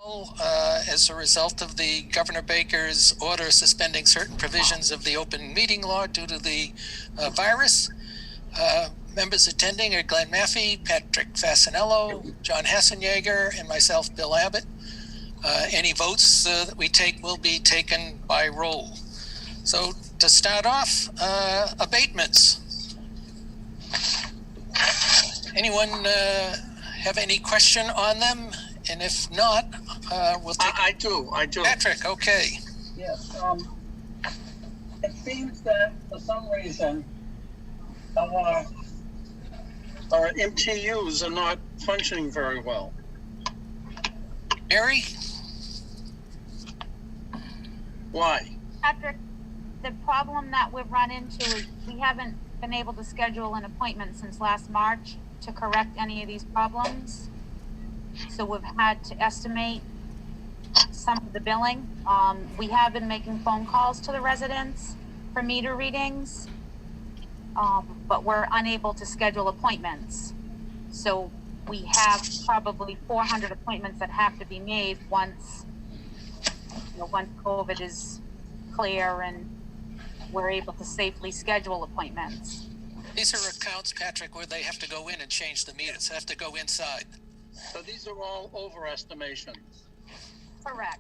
As a result of the Governor Baker's order suspending certain provisions of the open meeting law due to the virus. Members attending are Glenn Maffey, Patrick Fasanello, John Hassenjager, and myself, Bill Abbott. Any votes that we take will be taken by roll. So to start off, abatements. Anyone have any question on them? And if not, we'll take. I do. Patrick, okay. Yes. It seems that for some reason our MTUs are not functioning very well. Mary? Why? Patrick, the problem that we've run into is we haven't been able to schedule an appointment since last March to correct any of these problems. So we've had to estimate some of the billing. We have been making phone calls to the residents for meter readings, but we're unable to schedule appointments. So we have probably 400 appointments that have to be made once COVID is clear and we're able to safely schedule appointments. These are accounts, Patrick, where they have to go in and change the meters. They have to go inside. So these are all overestimations. Correct.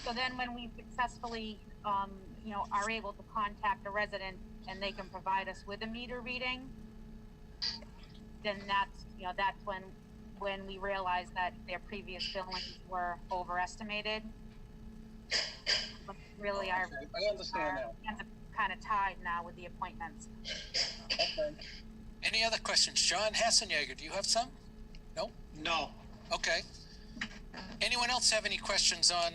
So then when we successfully, are able to contact a resident and they can provide us with a meter reading, then that's when we realize that their previous billings were overestimated. But really, I understand now. Hands are kind of tied now with the appointments. Okay. Any other questions? John Hassenjager, do you have some? No? No. Okay. Anyone else have any questions on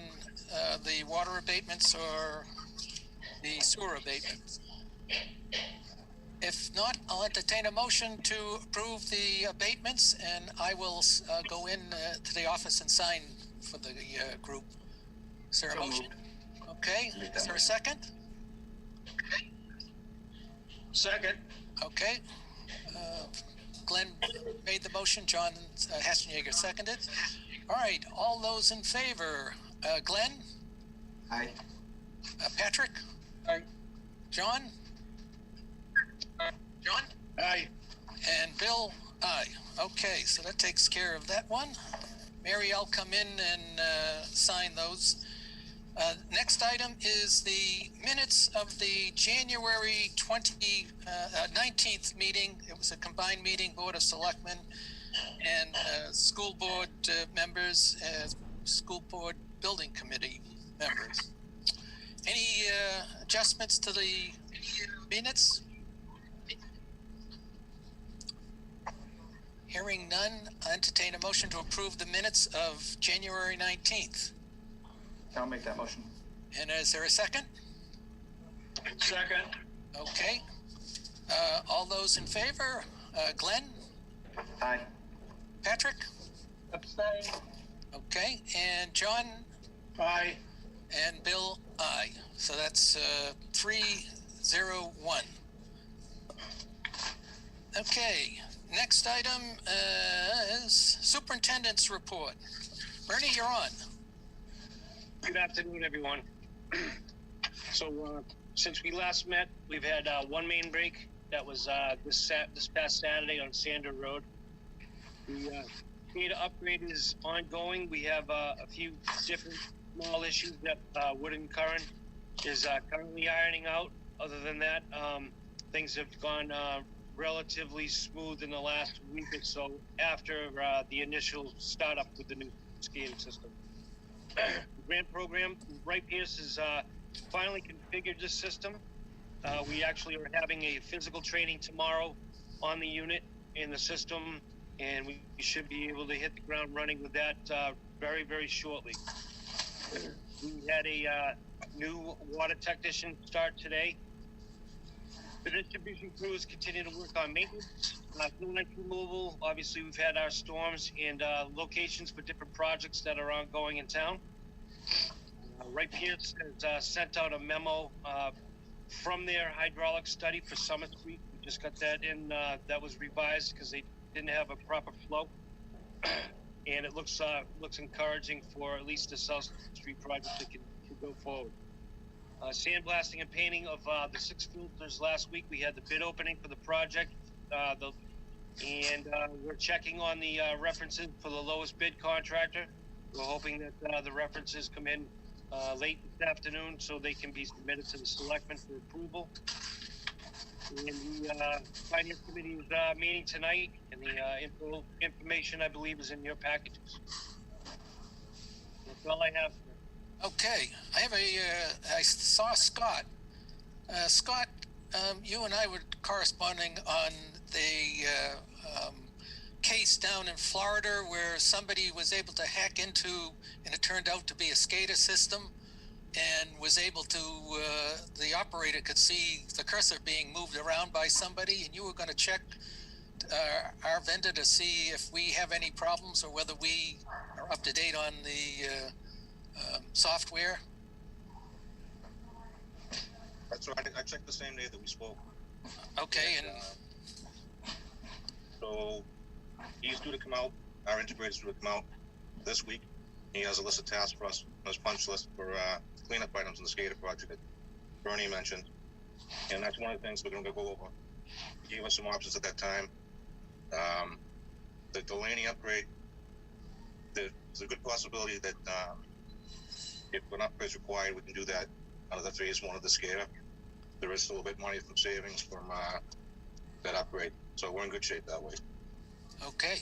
the water abatements or the sewer abatements? If not, I'll entertain a motion to approve the abatements, and I will go in to the office and sign for the group. Is there a motion? Okay. Is there a second? Second. Okay. Glenn made the motion. John Hassenjager seconded. All right. All those in favor. Glenn? Aye. Patrick? Aye. John? John? Aye. And Bill? Aye. Okay, so that takes care of that one. Mary, I'll come in and sign those. Next item is the minutes of the January 19th meeting. It was a combined meeting, Board of Selectmen and school board members, school board building committee members. Any adjustments to the minutes? Hearing none, I entertain a motion to approve the minutes of January 19th. I'll make that motion. And is there a second? Second. Okay. All those in favor? Glenn? Aye. Patrick? Abstain. Okay. And John? Aye. And Bill? Aye. So that's 3-0-1. Okay. Next item is Superintendent's report. Bernie, you're on. Good afternoon, everyone. So since we last met, we've had one main break. That was this past Saturday on Sander Road. The data upgrade is ongoing. We have a few different small issues that Wood and Curran is currently ironing out. Other than that, things have gone relatively smooth in the last week or so after the initial startup with the new skating system. The grant program, Wright Pierce has finally configured this system. We actually are having a physical training tomorrow on the unit and the system, and we should be able to hit the ground running with that very, very shortly. We had a new water technician start today. The distribution crews continue to work on maintenance, fuel removal. Obviously, we've had our storms and locations for different projects that are ongoing in town. Wright Pierce has sent out a memo from their hydraulic study for Summit Street. We just got that in. That was revised because they didn't have a proper flow. and it looks encouraging for at least the South Street project to go forward. Sandblasting and painting of the 6 filters last week. We had the bid opening for the project, we're checking on the references for the lowest bid contractor. We're hoping that the references come in late this afternoon so they can be submitted to the selectmen for approval. And the finance committee is meeting tonight, and the information, I believe, is in your packages. That's all I have. Okay, I have I saw Scott. Scott, you and I were corresponding on the case down in Florida where somebody was able to hack into, and it turned out to be a SCADA system, and was able to, the operator could see the cursor being moved around by somebody, and you were going to check our vendor to see if we have any problems or whether we are up to date on the software. That's right. I checked the same day that we spoke. Okay, and so he's due to come out. Our integrator's due to come out this week. He has a list of tasks for us on his punch list for cleanup items in the SCADA project that Bernie mentioned, and that's one of the things we're going to go over. He gave us some options at that time. The Delaney upgrade. There's a good possibility that if an upgrade is required, we can do that out of the phase 1 of the SCADA. There is still a bit of money from savings from that upgrade, so we're in good shape that way. okay.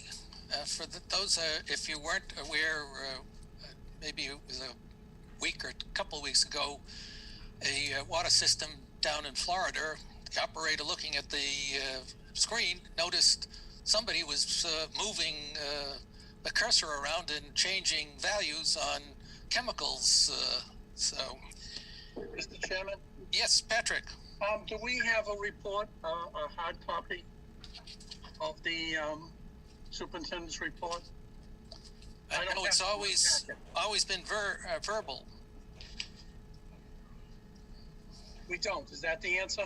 For those, if you weren't aware, maybe it was a week or a couple of weeks ago, a water system down in Florida, the operator looking at the screen noticed somebody was moving the cursor around and changing values on chemicals. So, Mr. Chairman, yes, Patrick. do we have a report, a hard copy of the superintendent's report? I don't know it's have it in my always been verbal. We don't. Is that the answer?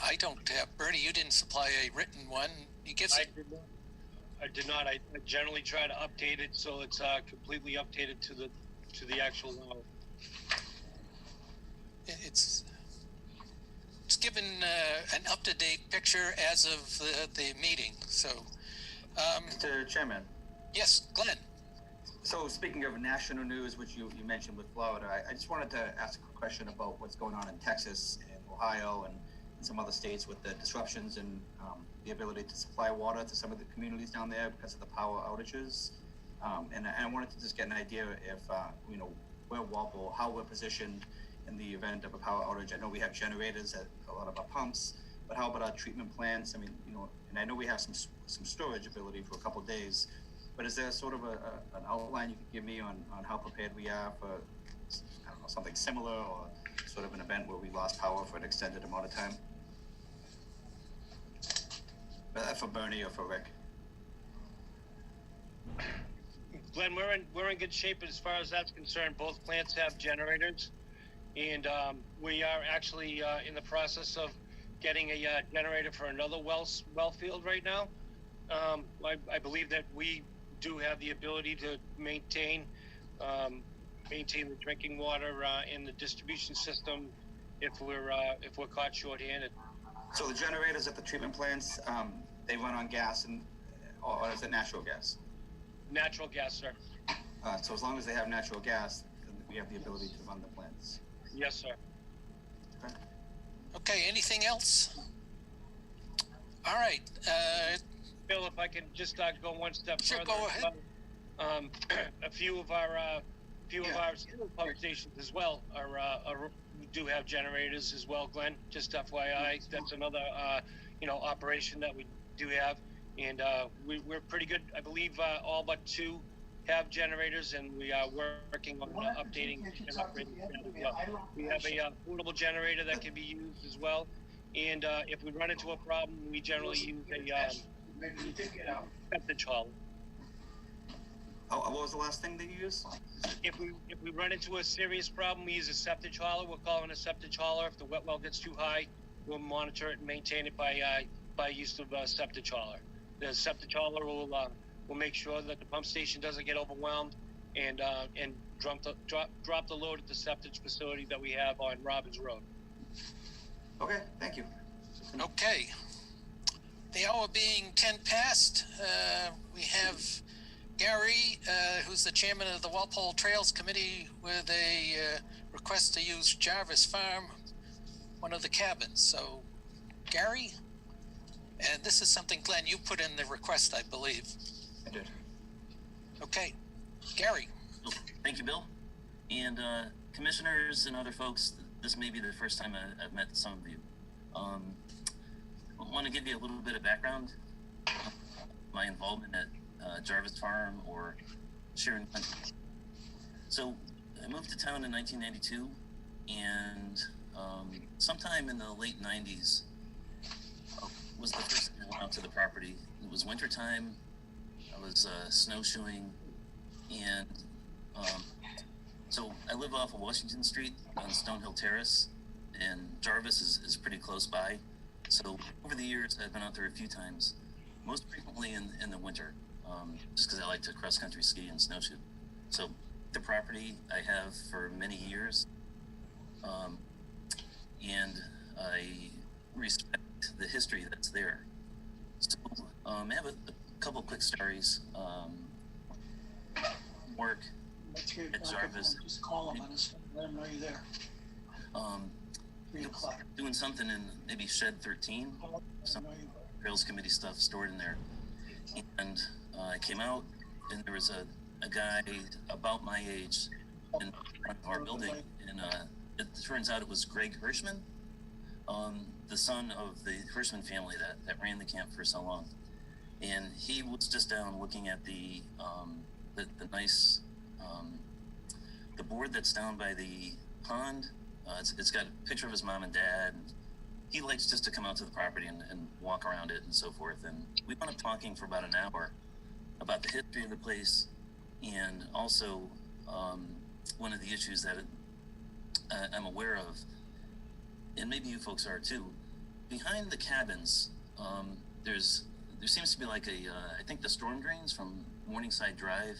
I don't have. Bernie, you didn't supply a written one. He gives it. I did not. I generally try to update it so it's completely updated to the actual law. It's given an up-to-date picture as of the meeting. So, Mr. Chairman, yes, Glenn. so speaking of national news, which you mentioned with Florida, I just wanted to ask a question about what's going on in Texas and Ohio and some other states with the disruptions and the ability to supply water to some of the communities down there because of the power outages. And I wanted to just get an idea if, where Walpole, how we're positioned in the event of a power outage. I know we have generators at a lot of our pumps, but how about our treatment plants? I mean, and I know we have some storage ability for a couple of days, but is there sort of an outline you could give me on how prepared we are for, I don't know, something similar or sort of an event where we lost power for an extended amount of time? For Bernie or for Rick? Glenn, we're in good shape as far as that's concerned. Both plants have generators, and we are actually in the process of getting a generator for another well field right now. I believe that we do have the ability to maintain the drinking water in the distribution system if we're caught short-handed. So the generators at the treatment plants, they run on gas or is it natural gas? Natural gas, sir. So as long as they have natural gas, then we have the ability to run the plants. Yes, sir. Okay, anything else? All right. Bill, if I can just go one step Sure, further. go ahead. A few of our school pump stations as well do have generators as well, Glenn. Just FYI, that's another operation that we do have, and we're pretty good. I believe all but 2 have generators, and we are working on updating and upgrading that as well. We have a portable generator that can be used as well, and if we run into a problem, we generally use a septic hauler. What was the last thing that you used? If we run into a serious problem, we use a septic hauler. We're calling a septic hauler. If the wet well gets too high, we'll monitor it and maintain it by use of a septic hauler. The septic hauler will We'll make sure that the pump station doesn't get overwhelmed, and drop the load at the septic facility that we have on Robbins Road. Okay, thank you. Okay. The hour being 10 past, we have Gary, who's the chairman of the Walpole Trails Committee, with a request to use Jarvis Farm, one of the cabins. So, Gary, and this is something, Glenn, you put in the request, I believe. I did. Okay, Gary. Thank you, Bill. And commissioners and other folks, this may be the first time I've met some of you. I want to give you a little bit of background. My involvement at Jarvis Farm or Sharon Country. So I moved to town in 1992, and sometime in the late 90s was the first time I went out to the property. It was wintertime. I was snowshoeing, and so I live off of Washington Street on Stonehill Terrace, and Jarvis is pretty close by. So over the years, I've been out there a few times, most frequently in the winter, just because I like to cross-country ski and snowshoe. So the property I have for many years, and I respect the history that's there. So I have a couple quick stories. Work at Jarvis. Just call them, let them know you're there. 3 o'clock. Doing something in maybe shed 13, some Trails Committee stuff stored in there. And I came out, and there was a guy about my age in front of our building, and it turns out it was Greg Hirschman, the son of the Hirschman family that ran the camp for so long. And he was just down looking at the nice the board that's down by the pond. It's got a picture of his mom and dad. And he likes just to come out to the property and walk around it and so forth. And we wound up talking for about an hour about the history of the place, and also one of the issues that I'm aware of, and maybe you folks are too. Behind the cabins, there seems to be like I think the storm drains from Morningside Drive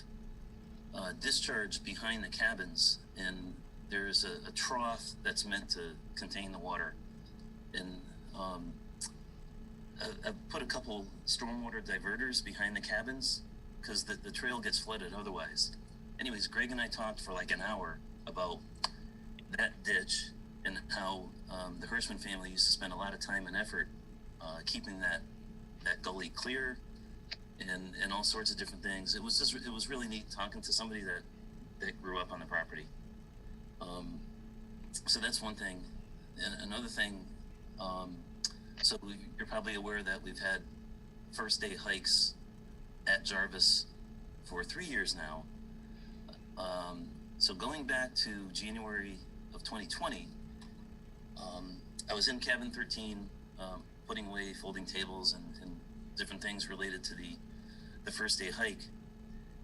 discharge behind the cabins, and there's a trough that's meant to contain the water. And I've put a couple stormwater diverters behind the cabins because the trail gets flooded otherwise. Anyways, Greg and I talked for like an hour about that ditch and how the Hirschman family used to spend a lot of time and effort keeping that gully clear and all sorts of different things. It was really neat talking to somebody that grew up on the property. So that's one thing. And another thing, so you're probably aware that we've had first day hikes at Jarvis for 3 years now. So going back to January of 2020, I was in cabin 13, putting away folding tables and different things related to the first day hike.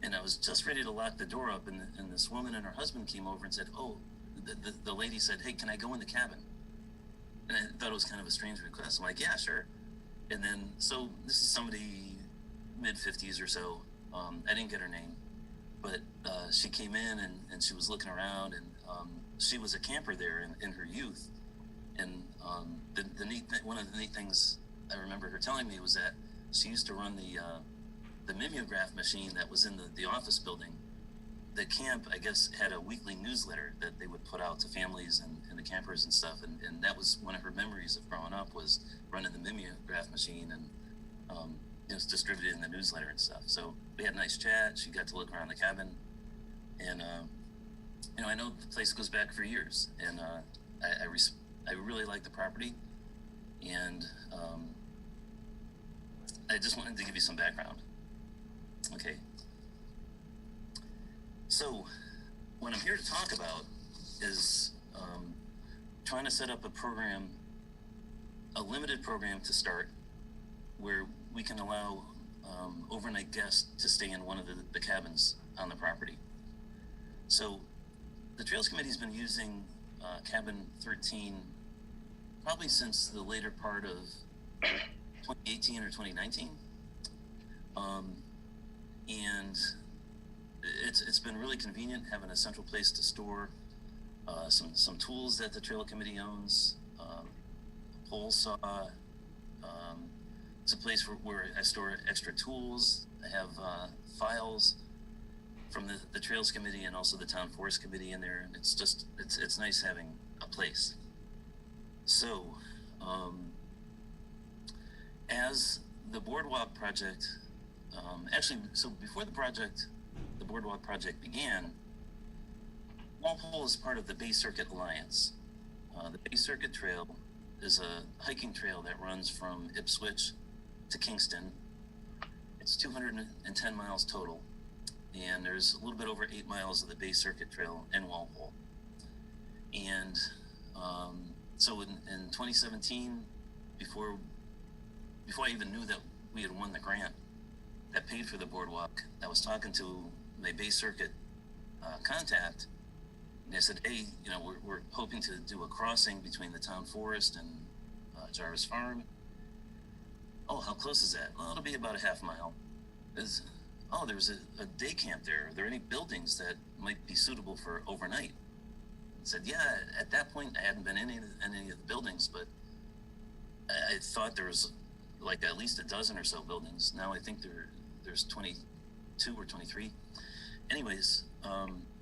And I was just ready to lock the door up, and this woman and her husband came over and said, oh, the lady said, hey, can I go in the cabin? And I thought it was kind of a strange request. I'm like, yeah, sure. And then, so this is somebody mid-50s or so. I didn't get her name, but she came in and she was looking around, and she was a camper there in her youth. And one of the neat things I remember her telling me was that she used to run the mimeograph machine that was in the office building. The camp, I guess, had a weekly newsletter that they would put out to families and the campers and stuff, and that was one of her memories of growing up, was running the mimeograph machine and it was distributed in the newsletter and stuff. So we had a nice chat. She got to look around the cabin, and I know the place goes back for years, and I really like the property, and I just wanted to give you some background. Okay. So what I'm here to talk about is trying to set up a program, a limited program to start, where we can allow overnight guests to stay in one of the cabins on the property. So the Trails Committee has been using cabin 13 probably since the later part of 2018 or 2019. and it's been really convenient having a central place to store some tools that the trail committee owns, a pole saw. It's a place where I store extra tools. I have files from the Trails Committee and also the Town Forest Committee in there, and it's nice having a place. So, as the Boardwalk Project, so before the Boardwalk Project began, Walpole is part of the Bay Circuit Alliance. The Bay Circuit Trail is a hiking trail that runs from Ipswich to Kingston. It's 210 miles total, and there's a little bit over 8 miles of the Bay Circuit Trail in Walpole. And so in 2017, before I even knew that we had won the grant that paid for the boardwalk, I was talking to my Bay Circuit contact, and I said, hey, we're hoping to do a crossing between the town forest and Jarvis Farm. Oh, how close is that? Well, it'll be about a half mile. There's a day camp there. Are there any buildings that might be suitable for overnight? I said, yeah, at that point, I hadn't been in any of the buildings, but I thought there was like at least a dozen or so buildings. Now I think there's 22 or 23. Anyways,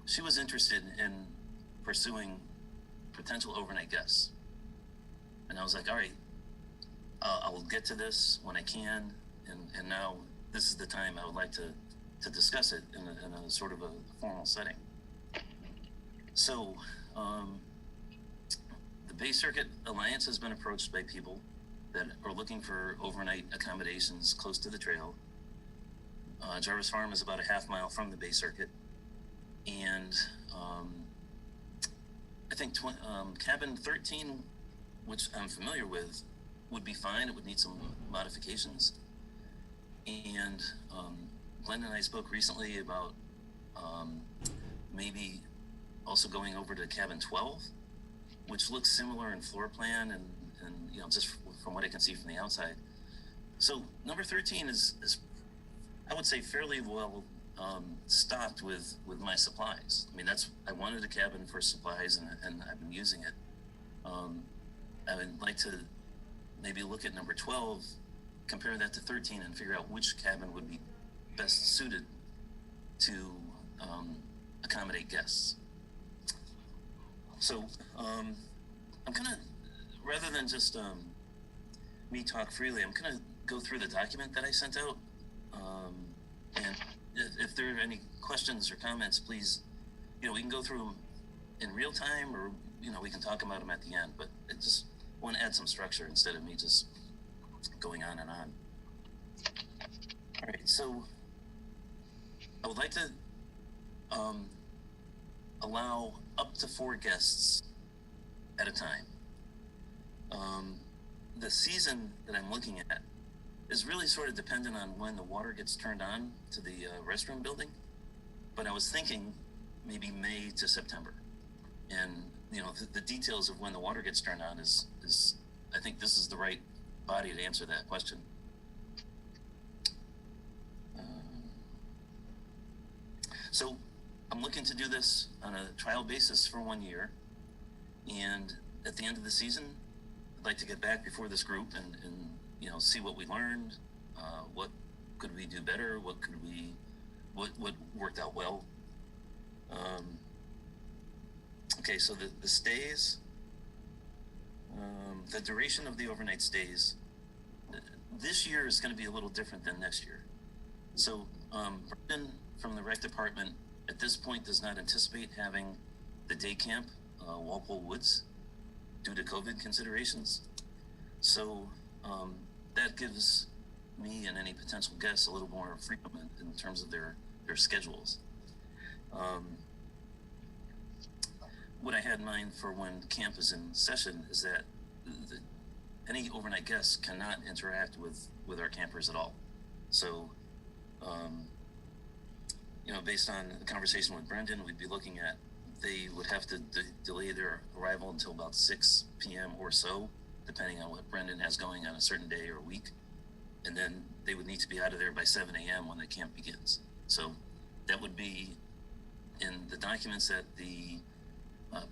she was interested in pursuing potential overnight guests. And I was like, all right, I'll get to this when I can. And now this is the time I would like to discuss it in a sort of a formal setting. So, the Bay Circuit Alliance has been approached by people that are looking for overnight accommodations close to the trail. Jarvis Farm is about a half mile from the Bay Circuit. And I think cabin 13, which I'm familiar with, would be fine. It would need some modifications. And Glenn and I spoke recently about maybe also going over to cabin 12, which looks similar in floor plan and just from what I can see from the outside. So number 13 is I would say fairly well stocked with my supplies. I mean, I wanted a cabin for supplies and I've been using it. I would like to maybe look at number 12, compare that to 13 and figure out which cabin would be best suited to accommodate guests. So I'm gonna, rather than just me talk freely, I'm gonna go through the document that I sent out. And if there are any questions or comments, please, we can go through them in real time, or we can talk about them at the end, but I just want to add some structure instead of me just going on and on. All right, so I would like to allow up to 4 guests at a time. The season that I'm looking at is really sort of dependent on when the water gets turned on to the restroom building, but I was thinking maybe May to September. And the details of when the water gets turned on is I think this is the right body to answer that question. So I'm looking to do this on a trial basis for 1 year, and at the end of the season, I'd like to get back before this group and see what we learned, what could we do better, what worked out well. Okay, so the stays, the duration of the overnight stays, this year is going to be a little different than next year. So Brendan from the rec department at this point does not anticipate having the day camp Walpole Woods due to COVID considerations. So that gives me and any potential guests a little more freedom in terms of their schedules. What I had in mind for when camp is in session is that any overnight guests cannot interact with our campers at all. So, based on the conversation with Brendan, we'd be looking at they would have to delay their arrival until about 6 p.m. or so, depending on what Brendan has going on a certain day or week. And then they would need to be out of there by 7 a.m. when the camp begins. So that would be in the documents that the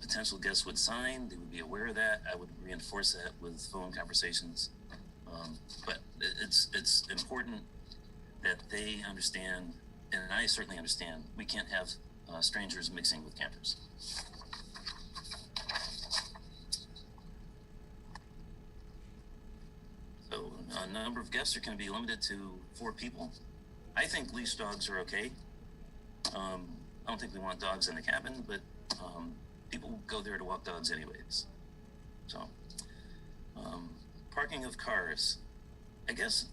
potential guests would sign. They would be aware of that. I would reinforce that with phone conversations. But it's important that they understand, and I certainly understand, we can't have strangers mixing with campers. So a number of guests are going to be limited to 4 people. I think leash dogs are okay. I don't think we want dogs in the cabin, but people go there to walk dogs anyways. So parking of cars. I guess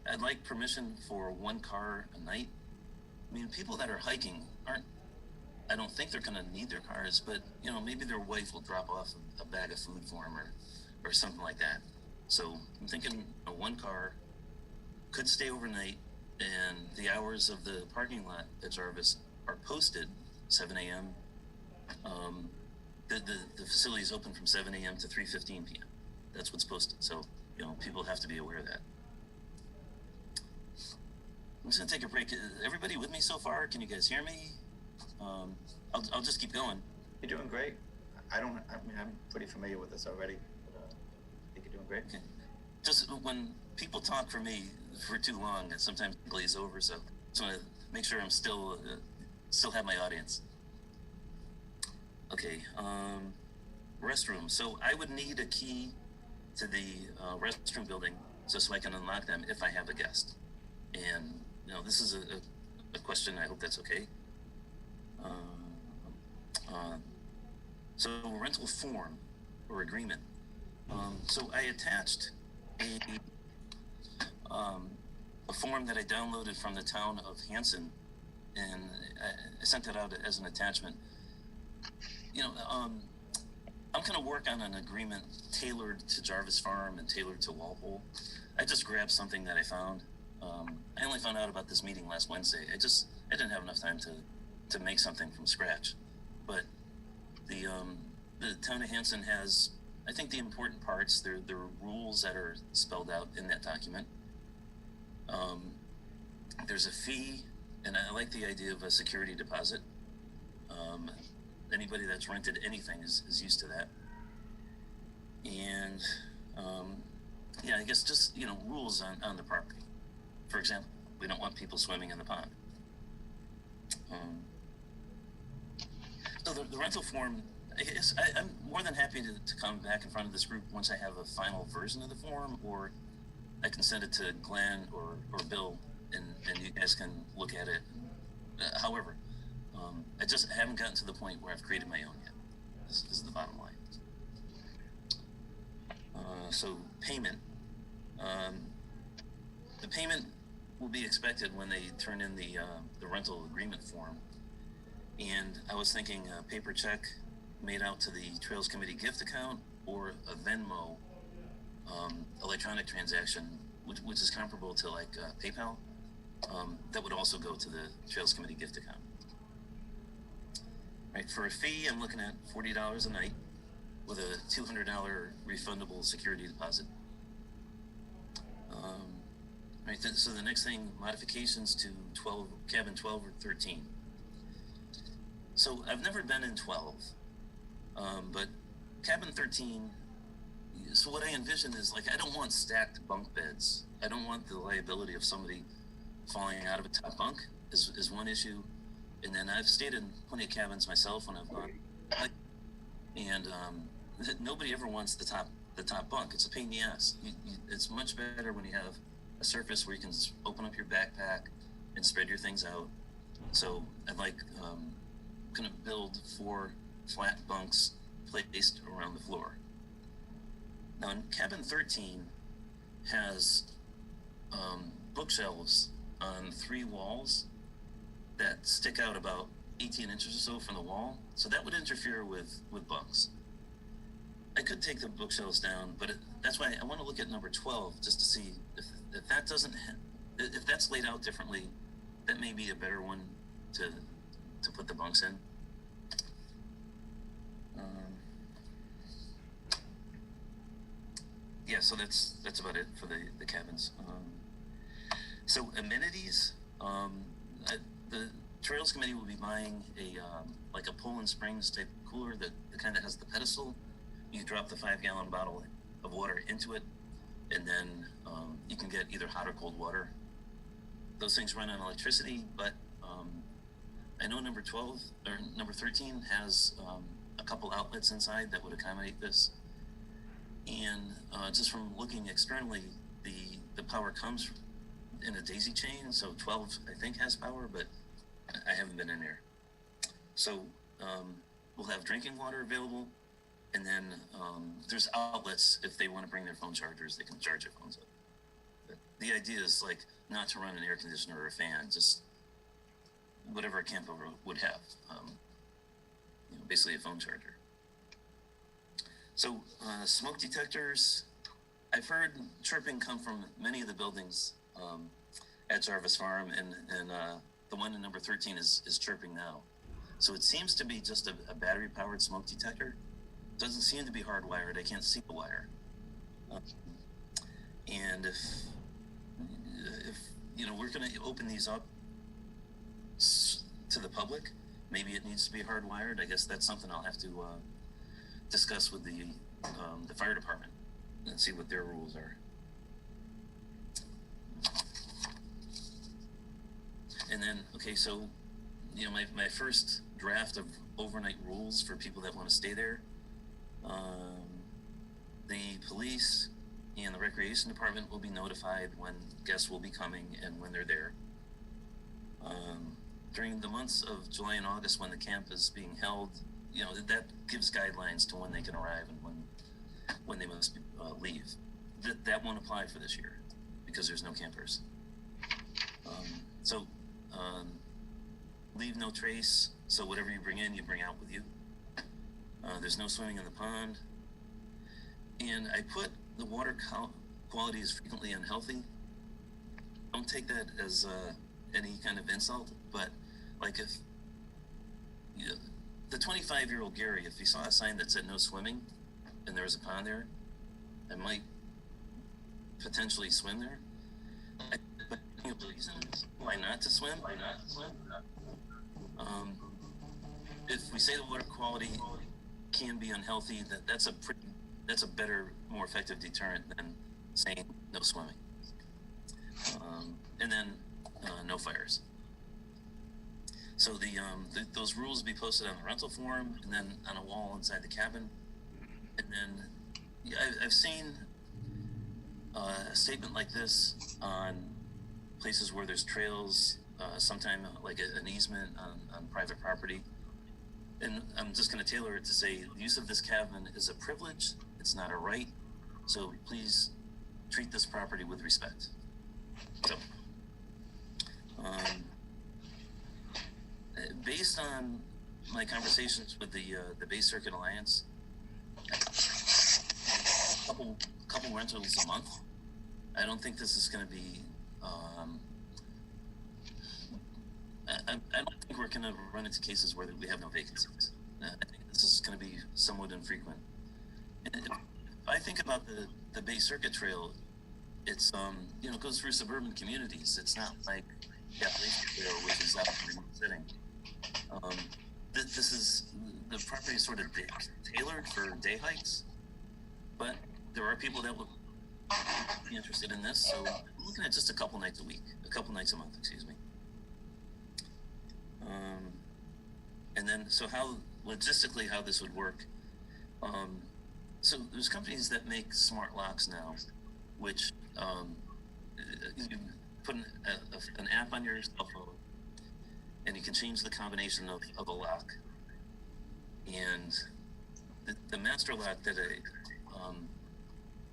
I'd like permission for 1 car a night. I mean, people that are hiking I don't think they're gonna need their cars, but maybe their wife will drop off a bag of food for them or something like that. So I'm thinking 1 car could stay overnight, and the hours of the parking lot at Jarvis are posted 7 a.m. The facility is open from 7 a.m. to 3:15 p.m. That's what's posted. So people have to be aware of that. I'm just gonna take a break. Everybody with me so far? Can you guys hear me? I'll just keep going. You're doing great. I'm pretty familiar with this already, but I think you're doing great. Okay. Just when people talk for me for too long, it sometimes glaze over. So just want to make sure I'm still have my audience. Okay. Restroom. So I would need a key to the restroom building so I can unlock them if I have a guest. And this is a question. I hope that's okay. So rental form or agreement. So I attached a form that I downloaded from the town of Hanson, and I sent that out as an attachment. I'm going to work on an agreement tailored to Jarvis Farm and tailored to Walpole. I just grabbed something that I found. I only found out about this meeting last Wednesday. I didn't have enough time to make something from scratch. But the town of Hanson has, I think, the important parts. There are rules that are spelled out in that document. There's a fee, and I like the idea of a security deposit. Anybody that's rented anything is used to that. And I guess just rules on the property. For example, we don't want people swimming in the pond. So the rental form, I guess I'm more than happy to come back in front of this group once I have a final version of the form, or I can send it to Glenn or Bill, and you guys can look at it. However, I just haven't gotten to the point where I've created my own yet. This is the bottom line. So payment. The payment will be expected when they turn in the rental agreement form. And I was thinking a paper check made out to the Trails Committee gift account, or a Venmo electronic transaction, which is comparable to like PayPal. That would also go to the Trails Committee gift account. Right, for a fee, I'm looking at $40 a night with a $200 refundable security deposit. Right, so the next thing, modifications to cabin 12 or 13. So I've never been in 12, but cabin 13, so what I envision is, like, I don't want stacked bunk beds. I don't want the liability of somebody falling out of a top bunk is one issue. And then I've stayed in plenty of cabins myself when I've gone, and nobody ever wants the top bunk. It's a pain in the ass. It's much better when you have a surface where you can open up your backpack and spread your things out. So I'd like going to build 4 flat bunks placed around the floor. Now, cabin 13 has bookshelves on 3 walls that stick out about 18 inches or so from the wall. So that would interfere with bunks. I could take the bookshelves down, but that's why I want to look at number 12 just to see if that doesn't, if that's laid out differently, that may be a better one to put the bunks in. Yeah, so that's about it for the cabins. So amenities, the Trails Committee will be buying a like a Poland Springs type cooler, the kind that has the pedestal. You drop the 5-gallon bottle of water into it, and then you can get either hot or cold water. Those things run on electricity, but I know number 12 or number 13 has a couple outlets inside that would accommodate this. And just from looking externally, the power comes in a daisy chain. So 12, I think, has power, but I haven't been in there. So we'll have drinking water available, and then there's outlets. If they want to bring their phone chargers, they can charge their phones up. But the idea is like not to run an air conditioner or a fan, just whatever a camper would have, basically a phone charger. So smoke detectors, I've heard chirping come from many of the buildings at Jarvis Farm, and the one in number 13 is chirping now. So it seems to be just a battery-powered smoke detector. Doesn't seem to be hardwired. I can't see the wire. And if we're going to open these up to the public, maybe it needs to be hardwired. I guess that's something I'll have to discuss with the fire department and see what their rules are. And then, okay, so my first draft of overnight rules for people that want to stay there. The police and the recreation department will be notified when guests will be coming and when they're there. During the months of July and August, when the camp is being held, that gives guidelines to when they can arrive and when they must leave. That won't apply for this year because there's no campers. Leave no trace. So whatever you bring in, you bring out with you. There's no swimming in the pond. And I put the water quality is frequently unhealthy. Don't take that as any kind of insult, but like if the 25-year-old Gary, if he saw a sign that said no swimming and there was a pond there, I might potentially swim there. But reasons why not to swim? If we say the water quality can be unhealthy, that's a better, more effective deterrent than saying no swimming. And then no fires. So those rules will be posted on the rental form and then on a wall inside the cabin. And then I've seen a statement like this on places where there's trails, sometime like an easement on private property. And I'm just going to tailor it to say the use of this cabin is a privilege. It's not a right. So please treat this property with respect. So, based on my conversations with the Bay Circuit Alliance, a couple rentals a month. I don't think this is going to be. I don't think we're going to run into cases where we have no vacancies. I think this is going to be somewhat infrequent. And if I think about the Bay Circuit Trail, it's it goes through suburban communities. It's not like the Appalachian Trail, which is out in a remote setting. This is the property is sort of tailored for day hikes, but there are people that will be interested in this. So I'm looking at just a couple nights a month, excuse me. And then, so logistically how this would work. So there's companies that make smart locks now, which you put an app on your cell phone, and you can change the combination of a lock. And the master lock that I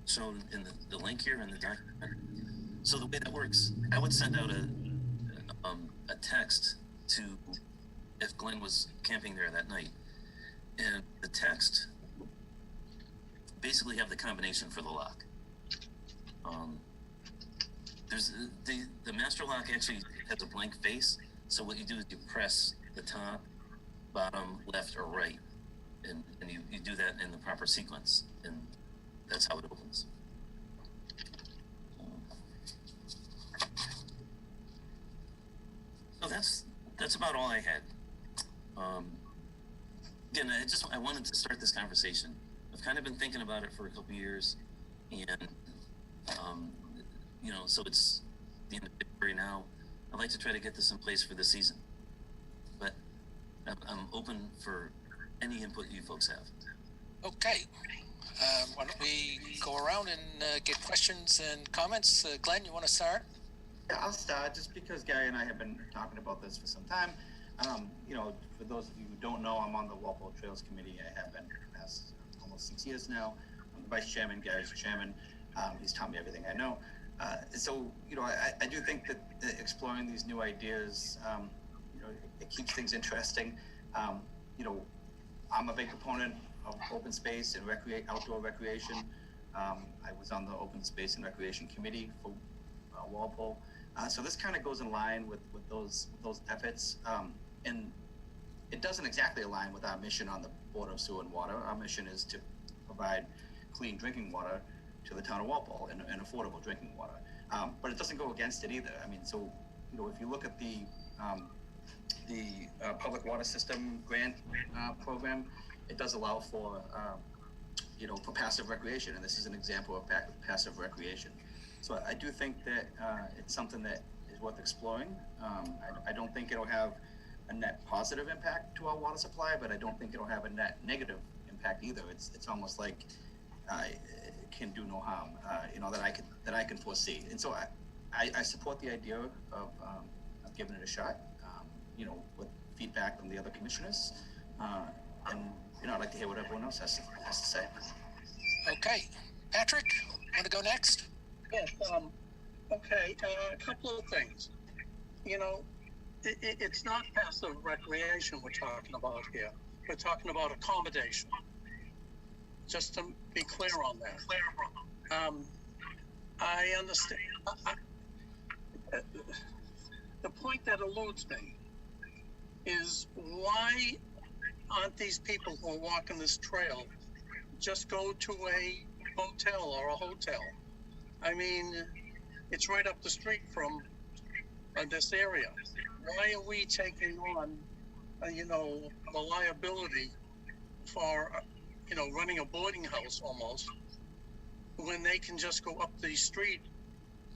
shown in the link here in the document. So the way that works, I would send out a text to if Glenn was camping there that night, and the text basically have the combination for the lock. There's the master lock actually has a blank face, so what you do is you press the top, bottom, left, or right, and you do that in the proper sequence, and that's how it opens. So That's about all I had. Again, I wanted to start this conversation. I've kind of been thinking about it for a couple of years, and so it's the end of February now. I'd like to try to get this in place for this season, but I'm open for any input you folks have. Okay. Why don't we go around and get questions and comments? Glenn, you want to start? Yeah, I'll start just because Gary and I have been talking about this for some time. For those of you who don't know, I'm on the Walpole Trails Committee. I have been for the past almost 6 years now. I'm the vice chairman, Gary's the chairman. He's taught me everything I know. I do think that exploring these new ideas, it keeps things interesting. I'm a big proponent of open space and outdoor recreation. I was on the Open Space and Recreation Committee for Walpole. So this kind of goes in line with those efforts. And it doesn't exactly align with our mission on the Board of Sewer and Water. Our mission is to provide clean drinking water to the town of Walpole and affordable drinking water. But it doesn't go against it either. I mean, so, if you look at the public water system grant program, it does allow for passive recreation, and this is an example of passive recreation. So I do think that it's something that is worth exploring. I don't think it'll have a net positive impact to our water supply, but I don't think it'll have a net negative impact either. It's almost like it can do no harm, that I can foresee. And so I support the idea of giving it a shot, with feedback from the other commissioners, and I'd like to hear what everyone else has to say. Okay, Patrick, want to go next? Yes. Okay. A couple of things. It's not passive recreation we're talking about here. We're talking about accommodation. Just to be clear on that. I understand. The point that eludes me is why aren't these people who are walking this trail just go to a motel or a hotel? I mean, it's right up the street from this area. Why are we taking on, the liability for, running a boarding house almost, when they can just go up the street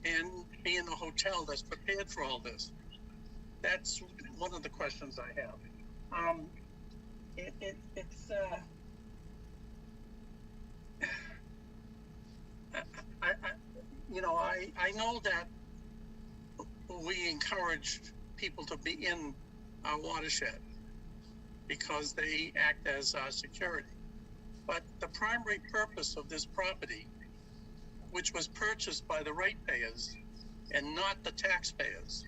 and be in a hotel that's prepared for all this? That's one of the questions I have. I know that we encourage people to be in our watershed because they act as our security. But the primary purpose of this property, which was purchased by the ratepayers and not the taxpayers,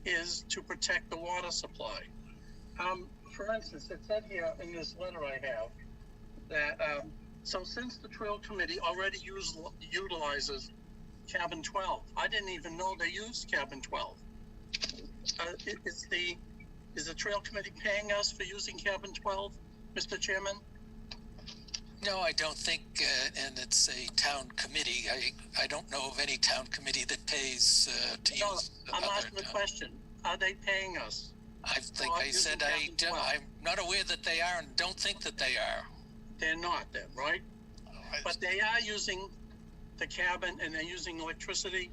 is to protect the water supply. For instance, it said here in this letter I have that so since the Trail Committee already utilizes Cabin 12, I didn't even know they used Cabin 12. Is the Trail Committee paying us for using Cabin 12, Mr. Chairman? No, I don't think, and it's a town committee. I don't know of any town committee that pays to use. I'm asking the question. Are they paying us? I think I said I'm not aware that they are and don't think that they are. They're not then, right? But they are using the cabin and they're using electricity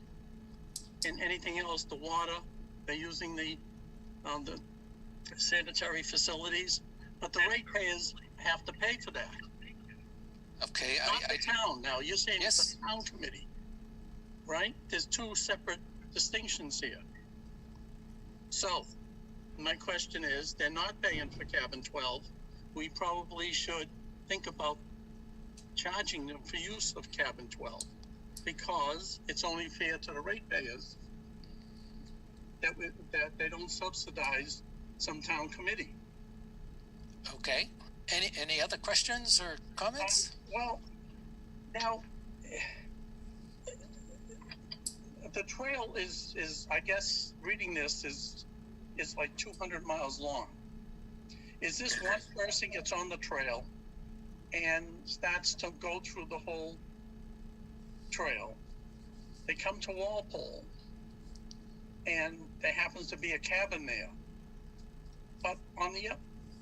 and anything else, the water. They're using the sanitary facilities. But the ratepayers have to pay for that. Okay. Not the town now. You're saying yes. It's the town committee, right? There's two separate distinctions here. So my question is, they're not paying for Cabin 12. We probably should think about charging them for use of Cabin 12 because it's only fair to the ratepayers that they don't subsidize some town committee. Okay. Any other questions or comments? Well, now the trail is I guess reading this is like 200 miles long. Is this one person gets on the trail and starts to go through the whole trail? They come to Walpole and there happens to be a cabin there. but on the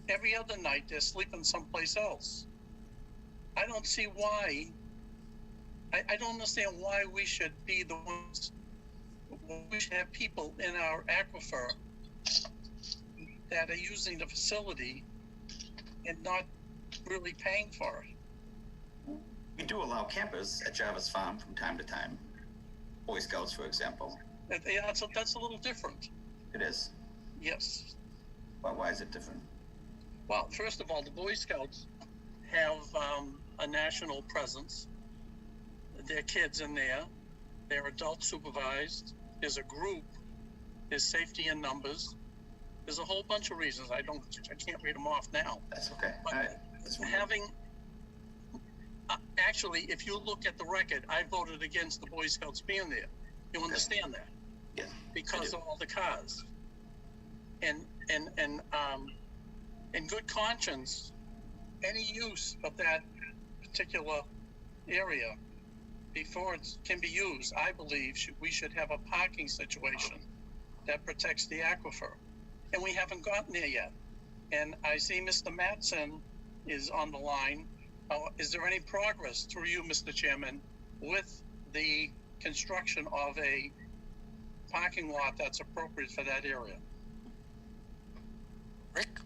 every other night they're sleeping someplace else. I don't see why. I don't understand why we should be the ones. We should have people in our aquifer that are using the facility and not really paying for it. We do allow campers at Jarvis Farm from time to time. Boy Scouts, for example. Yeah, that's a little different. It is. Yes. But why is it different? Well, first of all, the Boy Scouts have a national presence. There are kids in there. They're adult supervised. There's a group. There's safety in numbers. There's a whole bunch of reasons. I can't read them off now. That's okay. But All right. That's having, actually, if you look at the record, I voted against the Boy Scouts being there. You understand that? Yeah. Because of all the cars. And in good conscience, any use of that particular area before it can be used, I believe we should have a parking situation that protects the aquifer. And we haven't gotten there yet. And I see Mr. Mattson is on the line. Is there any progress through you, Mr. Chairman, with the construction of a parking lot that's appropriate for that area? Rick?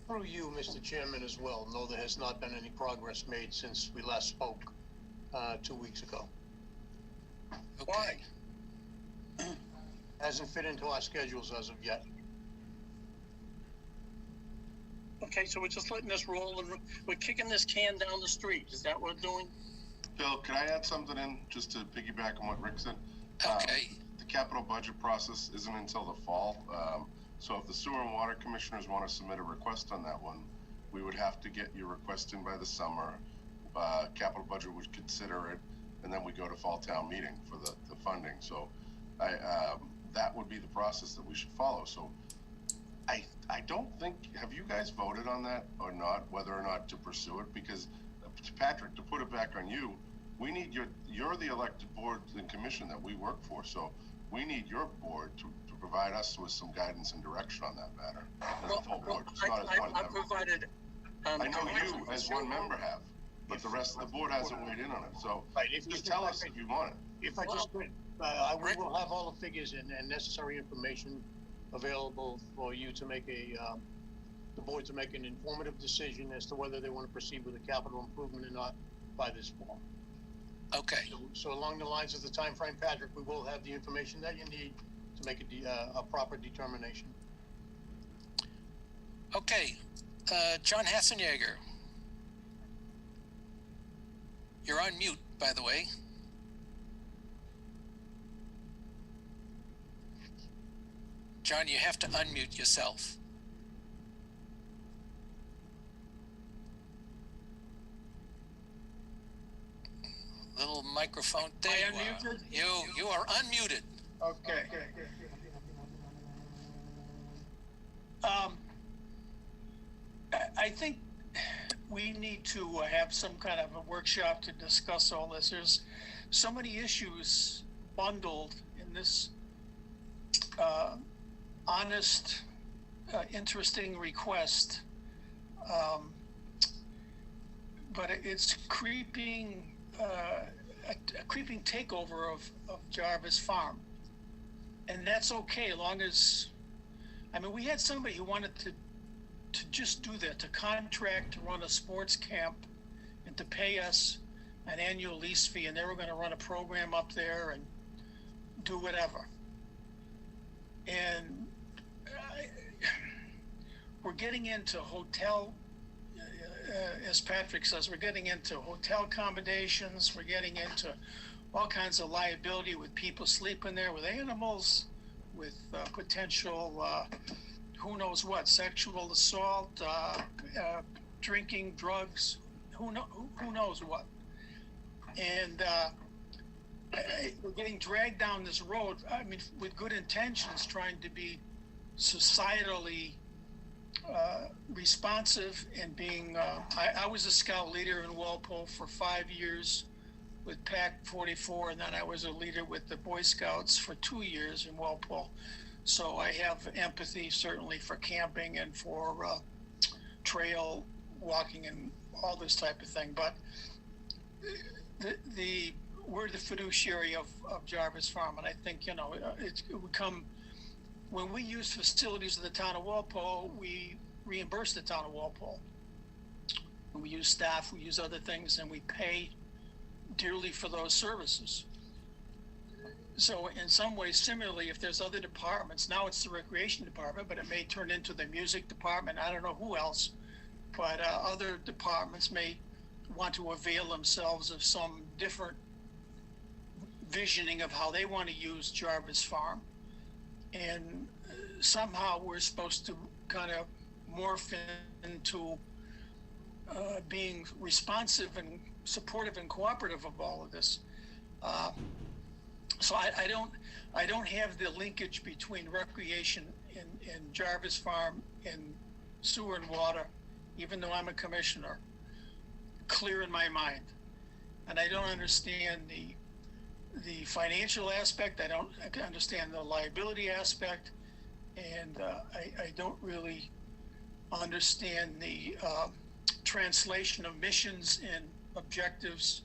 Through you, Mr. Chairman, as well. No, there has not been any progress made since we last spoke 2 weeks ago. Okay. Why? Hasn't fit into our schedules as of yet. Okay, so we're just letting this roll and we're kicking this can down the street. Is that what we're doing? Bill, can I add something in just to piggyback on what Rick said? Okay. The capital budget process isn't until the fall. So if the sewer and water commissioners want to submit a request on that one, we would have to get your request in by the summer. Capital budget would consider it, and then we go to fall town meeting for the funding. So that would be the process that we should follow. So I don't think, have you guys voted on that or not, whether or not to pursue it? Because Patrick, to put it back on you, we need you're the elected board and commission that we work for. So we need your board to provide us with some guidance and direction on that matter. As a full board. It's not as one I member. provided. I know you as one member have, but the rest of the board hasn't weighed in on it. So Right, just tell us if you want it. If I just could, we will have all the figures and necessary information available for you to make the board to make an informative decision as to whether they want to proceed with a capital improvement or not by this fall. Okay. So along the lines of the time frame, Patrick, we will have the information that you need to make a proper determination. Okay. John Hassenjager. You're on mute, by the way. John, you have to unmute yourself. Little microphone. There you are. You are unmuted. Okay. I think we need to have some kind of a workshop to discuss all this. There's so many issues bundled in this honest, interesting request, but it's creeping, a creeping takeover of Jarvis Farm, and that's okay, as long as, I mean, we had somebody who wanted to just do that, to contract to run a sports camp and to pay us an annual lease fee, and they were going to run a program up there and do whatever. And we're getting into hotel, as Patrick says, we're getting into hotel accommodations, we're getting into all kinds of liability with people sleeping there with animals, with potential who knows what, sexual assault, drinking, drugs, who knows what. And we're getting dragged down this road, I mean, with good intentions, trying to be societally responsive and being, I was a scout leader in Walpole for 5 years with PAC 44, and then I was a leader with the Boy Scouts for 2 years in Walpole. So I have empathy certainly for camping and for trail walking and all this type of thing. But we're the fiduciary of Jarvis Farm, and I think, you know, it would come when we use facilities of the town of Walpole, we reimburse the town of Walpole. When we use staff, we use other things, and we pay dearly for those services. So in some ways, similarly, if there's other departments, now it's the recreation department, but it may turn into the music department. I don't know who else, but other departments may want to avail themselves of some different visioning of how they want to use Jarvis Farm. And somehow we're supposed to kind of morph into being responsive and supportive and cooperative of all of this. So I don't have the linkage between recreation and Jarvis Farm and sewer and water, even though I'm a commissioner, clear in my mind. And I don't understand the financial aspect. I don't understand the liability aspect, and I don't really understand the translation of missions and objectives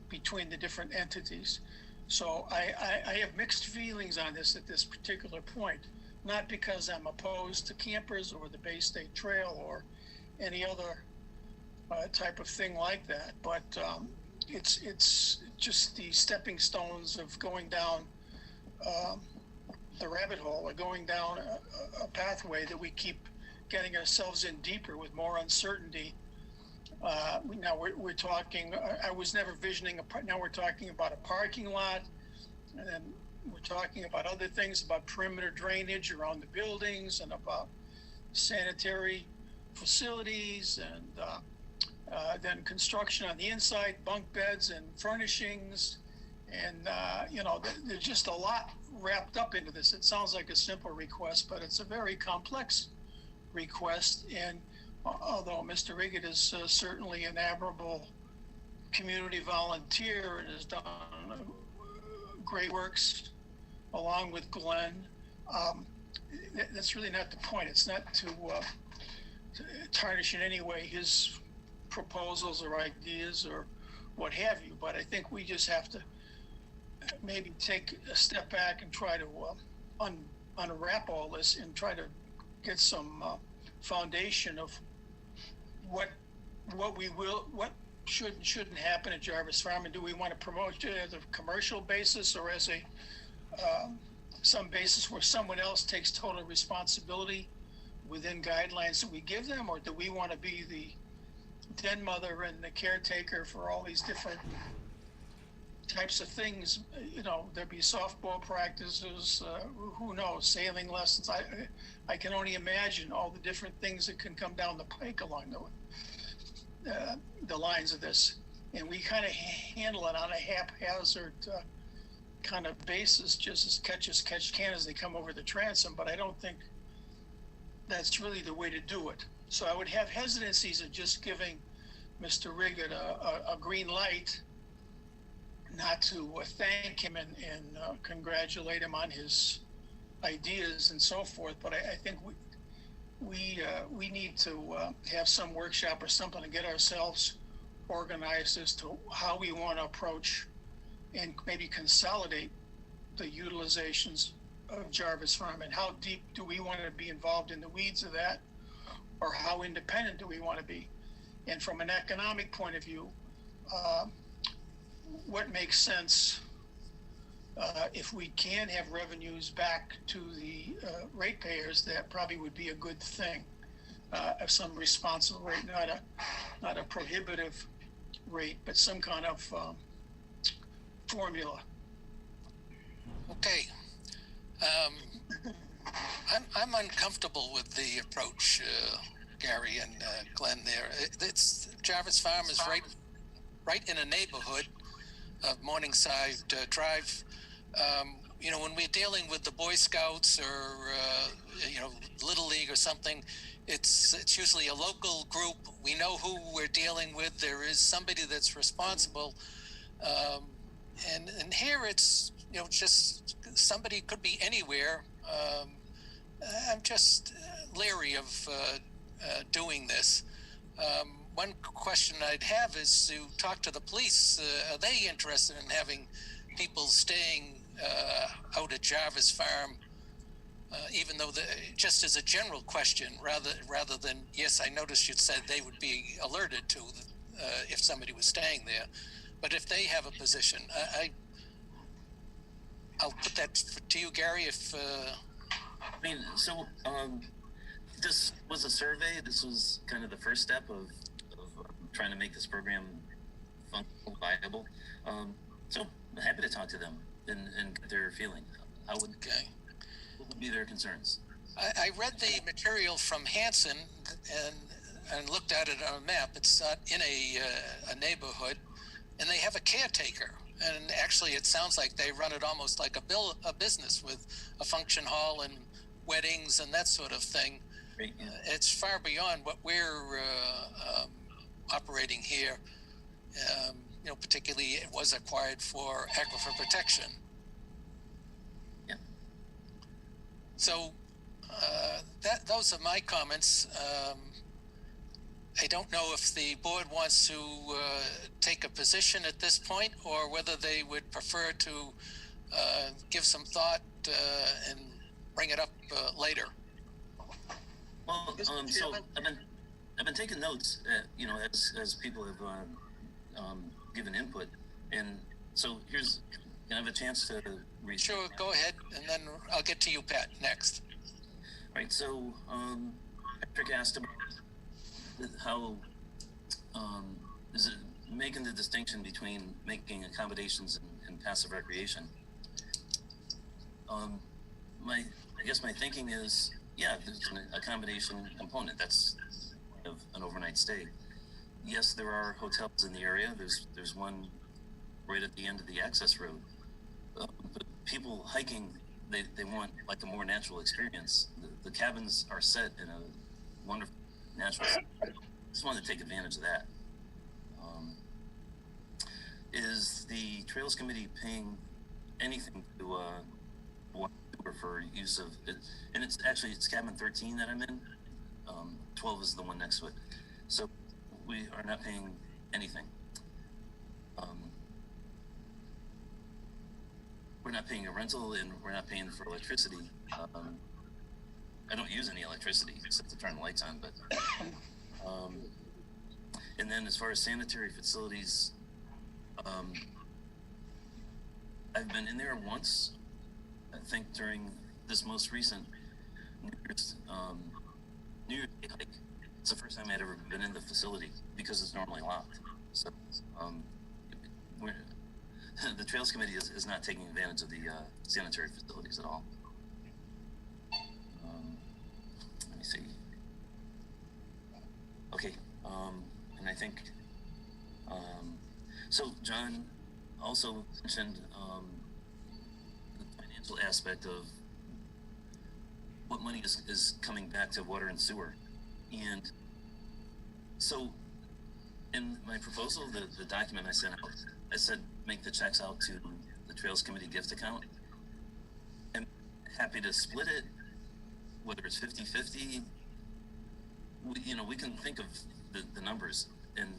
between the different entities. So I have mixed feelings on this at this particular point, not because I'm opposed to campers or the Bay State Trail or any other type of thing like that, but it's just the stepping stones of going down the rabbit hole, or going down a pathway that we keep getting ourselves in deeper with more uncertainty. Now we're talking, I was never visioning, now we're talking about a parking lot, and then we're talking about other things, about perimeter drainage around the buildings and about sanitary facilities, and then construction on the inside, bunk beds and furnishings. And, you know, there's just a lot wrapped up into this. It sounds like a simple request, but it's a very complex request. And although Mr. Riggett is certainly an admirable community volunteer and has done great works along with Glenn, that's really not the point. It's not to tarnish in any way his proposals or ideas or what have you, but I think we just have to maybe take a step back and try to unwrap all this and try to get some foundation of what should and shouldn't happen at Jarvis Farm, and do we want to promote it as a commercial basis or as a some basis where someone else takes total responsibility within guidelines that we give them, or do we want to be the den mother and the caretaker for all these different types of things? You know, there'd be softball practices, who knows, sailing lessons. I can only imagine all the different things that can come down the pike along the lines of this. And we kind of handle it on a haphazard kind of basis, just as catch can as they come over the transom. But I don't think that's really the way to do it. So I would have hesitancies of just giving Mr. Riggett a green light, not to thank him and congratulate him on his ideas and so forth. But I think we need to have some workshop or something to get ourselves organized as to how we want to approach and maybe consolidate the utilizations of Jarvis Farm, and how deep do we want to be involved in the weeds of that, or how independent do we want to be? And from an economic point of view, what makes sense if we can have revenues back to the ratepayers? That probably would be a good thing, of some responsible rate, not a prohibitive rate, but some kind of formula. Okay. I'm uncomfortable with the approach, Gary and Glenn. There, it's Jarvis Farm is right in a neighborhood of Morningside Drive. You know, when we're dealing with the Boy Scouts or you know, Little League or something, it's usually a local group. We know who we're dealing with. There is somebody that's responsible, and here it's, you know, just somebody could be anywhere I'm just leery of doing this. One question I'd have is to talk to the police. Are they interested in having people staying out at Jarvis Farm, even though just as a general question, rather than, yes, I noticed you said they would be alerted to if somebody was staying there. But if they have a position, I'll put that to you, Gary, if... I mean, so this was a survey. This was kind of the first step of trying to make this program functional, viable. So I'm happy to talk to them and get their feeling. What would be their concerns? I read the material from Hanson and looked at it on a map. It's not in a neighborhood, and they have a caretaker. And actually, it sounds like they run it almost like a business with a function hall and weddings and that sort of thing. Great, yeah. It's far beyond what we're operating here. Particularly it was acquired for aquifer protection. Yeah. So those are my comments. I don't know if the board wants to take a position at this point, or whether they would prefer to give some thought and bring it up later. Well, so I've been taking notes, as people have given input, and so can I have a chance to read? Sure, go ahead, and then I'll get to you, Pat, next. Right. So Patrick asked about how is it making the distinction between making accommodations and passive recreation. I guess my thinking is, yeah, there's an accommodation component. That's of an overnight stay. Yes, there are hotels in the area. There's one right at the end of the access road. But people hiking, they want like a more natural experience. The cabins are set in a wonderful natural setting. I just wanted to take advantage of that. Is the Trails Committee paying anything to for use of it? And it's cabin 13 that I'm in. 12 is the one next to it. So we are not paying anything. We're not paying a rental, and we're not paying for electricity. I don't use any electricity except to turn the lights on, but and then as far as sanitary facilities, I've been in there once, I think during this most recent New Year's Day hike. It's the first time I'd ever been in the facility because it's normally locked. So the Trails Committee is not taking advantage of the sanitary facilities at all. Let me see. Okay, and I think so. John also mentioned the financial aspect of what money is coming back to water and sewer, and so in my proposal, the document I sent out, I said make the checks out to the Trails Committee gift account. I'm happy to split it, whether it's 50-50. We can think of the numbers, and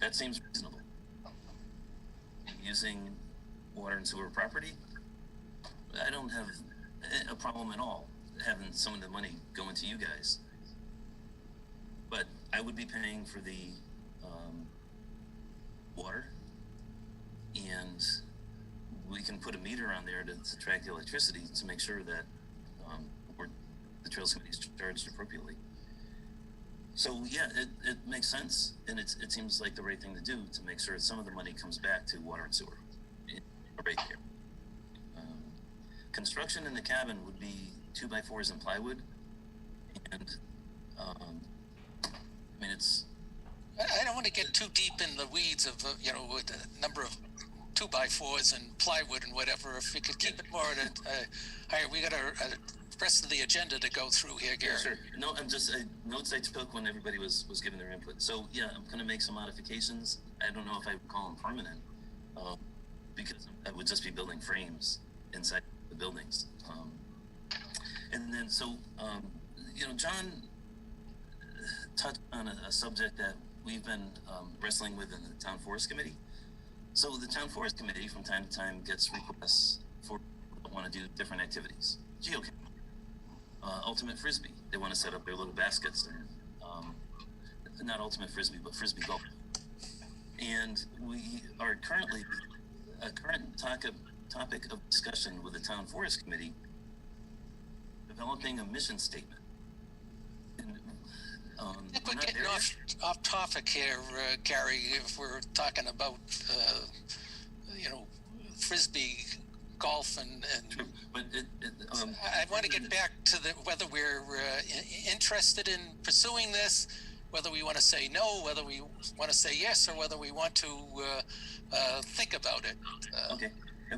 that seems reasonable. Using water and sewer property, I don't have a problem at all having some of the money going to you guys. But I would be paying for the water, and we can put a meter on there to track the electricity to make sure that the Trails Committee is charged appropriately. So yeah, it makes sense, and it seems like the right thing to do to make sure that some of the money comes back to water and sewer right here. Construction in the cabin would be 2x4s and plywood, and I mean I don't want to get too deep in the weeds of with the number of 2x4s and plywood and whatever. If we could keep it more at higher, we got a rest of the agenda to go through here, Gary. Yeah, sure. No, I'm just notes I took when everybody was giving their input. So yeah, I'm going to make some modifications. I don't know if I would call them permanent, because I would just be building frames inside the buildings. And then, so, John touched on a subject that we've been wrestling with in the Town Forest Committee. So the Town Forest Committee from time to time gets requests for people that want to do different activities. Geocache, ultimate frisbee. They want to set up their little baskets and not ultimate frisbee, but frisbee golf. And we are currently a current topic of discussion with the Town Forest Committee, developing a mission statement. And, I think we're getting off topic here, Gary, if we're talking about, frisbee golf and but I want to get back to whether we're interested in pursuing this, whether we want to say no, whether we want to say yes, or whether we want to think about it. Okay,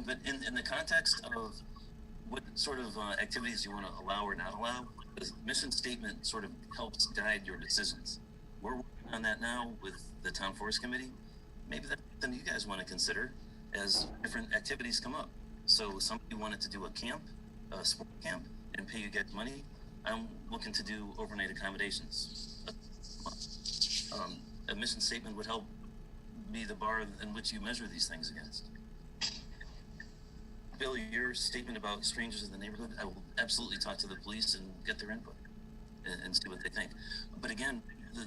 but in the context of what sort of activities you want to allow or not allow, the mission statement sort of helps guide your decisions. We're working on that now with the Town Forest Committee. Maybe that's something you guys want to consider as different activities come up. So somebody wanted to do a camp, a sport camp, and pay you guys money. I'm looking to do overnight accommodations. A mission statement would help be the bar in which you measure these things against. Bill, your statement about strangers in the neighborhood, I will absolutely talk to the police and get their input and see what they think. But again,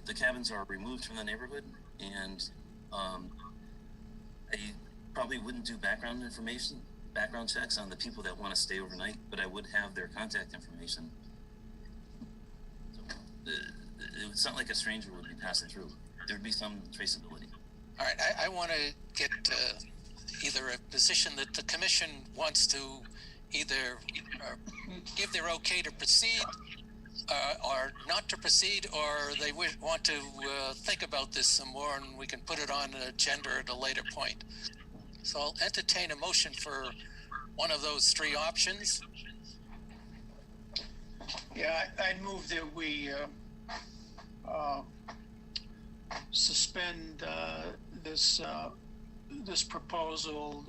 the cabins are removed from the neighborhood, and I probably wouldn't do background checks on the people that want to stay overnight, but I would have their contact information. So, it's not like a stranger would be passing through. There would be some traceability. All right, I want to get either a position that the commission wants to either give their okay to proceed or not to proceed, or they want to think about this some more and we can put it on an agenda at a later point. So I'll entertain a motion for one of those three options. Yeah, I'd move that we suspend this proposal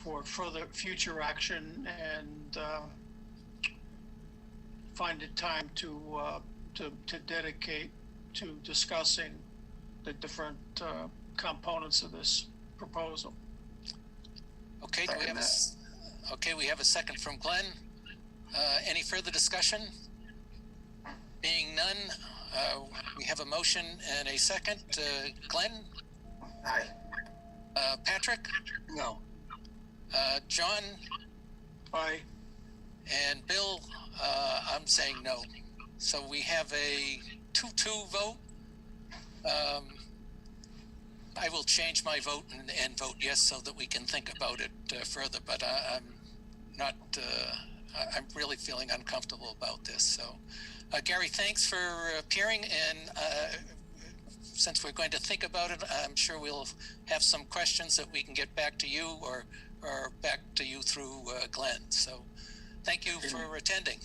for further future action and find a time to dedicate to discussing the different components of this proposal. Okay, we have a second from Glenn. Any further discussion? Being none, we have a motion and a second. Glenn? Aye. Patrick? No. John? Aye. And Bill, I'm saying no. So we have a 2-2 vote. I will change my vote and vote yes so that we can think about it further, but I'm not, I'm really feeling uncomfortable about this. So, Gary, thanks for appearing, and since we're going to think about it, I'm sure we'll have some questions that we can get back to you or back to you through Glenn. So thank you for attending.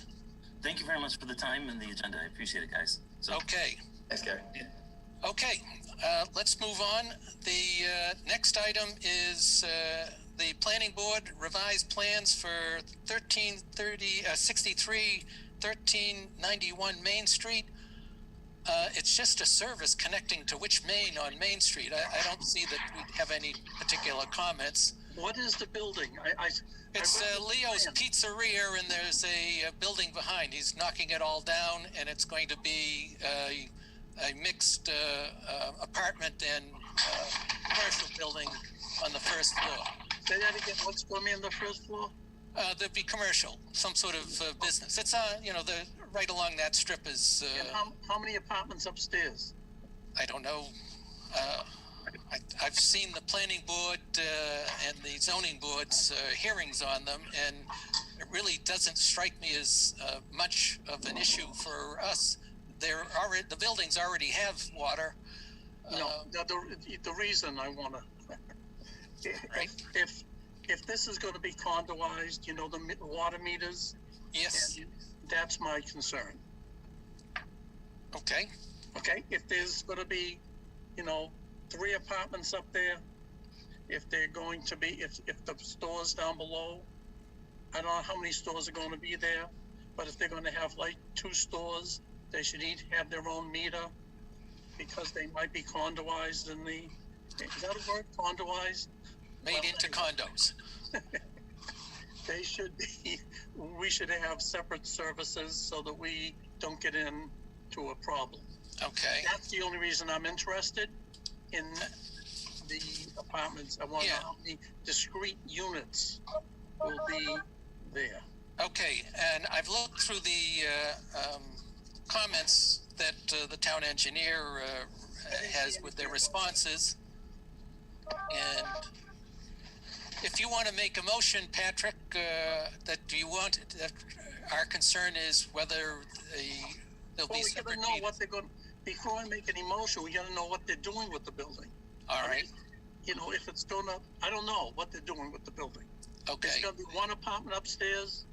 Thank you very much for the time and the agenda. I appreciate it, guys. So, okay. Thanks, Gary. Okay, let's move on. The next item is the planning board revised plans for 63 1391 Main Street. It's just a service connecting to which Main on Main Street. I don't see that we have any particular comments. What is the building? It's Leo's Pizzeria, and there's a building behind. He's knocking it all down, and it's going to be a mixed apartment and commercial building on the first floor. Say that again. What's going to be on the first floor? There'd be commercial, some sort of business. It's right along that strip is. And how many apartments upstairs? I don't know. I've seen the planning board and the zoning board's hearings on them, and it really doesn't strike me as much of an issue for us. The buildings already have water. No, the reason I want to, right. If this is going to be condoized, the water meters. Yes. That's my concern. Okay. Okay. If there's going to be, 3 apartments up there, if they're going to be, if the store's down below, I don't know how many stores are going to be there, but if they're going to have like 2 stores, they should each have their own meter because they might be condoized in the, is that a word, condoized? Made into condos. They should be, we should have separate services so that we don't get into a problem. Okay. That's the only reason I'm interested in the apartments. I want to know how many discrete units will be there. Okay, and I've looked through the comments that the town engineer has with their responses. And if you want to make a motion, Patrick, that our concern is whether there'll be separate we gotta know what they're going, before I make any motion, we gotta know what they're doing with the building. All right. You know, if it's gonna, I don't know what they're doing with the building. Okay. Is it gonna be one apartment upstairs?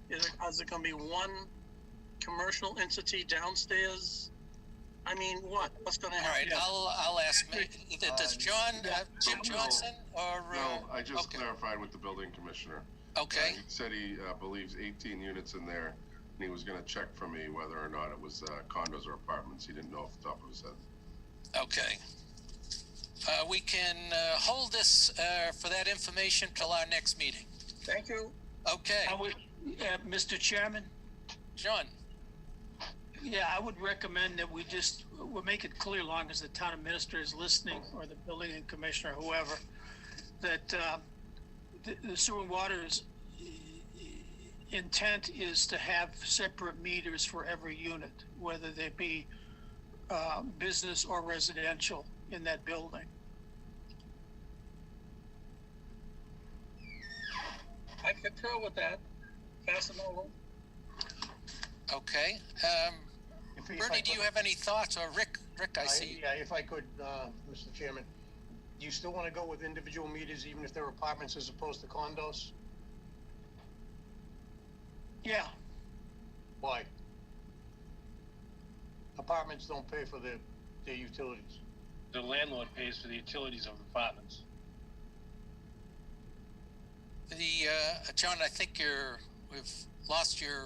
Is it gonna be one commercial entity downstairs? I mean, what's gonna happen? All right, I'll ask, either does John, Jim Johnson, or? No, I just clarified with the building commissioner. Okay. He said he believes 18 units in there, and he was gonna check for me whether or not it was condos or apartments. He didn't know off the top of his head. Okay. We can hold this for that information till our next meeting. Thank you. Okay. Mr. Chairman? John? Yeah, I would recommend that we'll make it clear, long as the town administrator is listening, or the building commissioner, whoever, that the sewer and water's intent is to have separate meters for every unit, whether they be business or residential in that building. I concur with that. Casanova. Okay. Bernie, do you have any thoughts? Or Rick, I see. Yeah, if I could, Mr. Chairman, do you still want to go with individual meters even if they're apartments as opposed to condos? Yeah. Why? Apartments don't pay for their utilities. The landlord pays for the utilities of apartments. John, I think we've lost your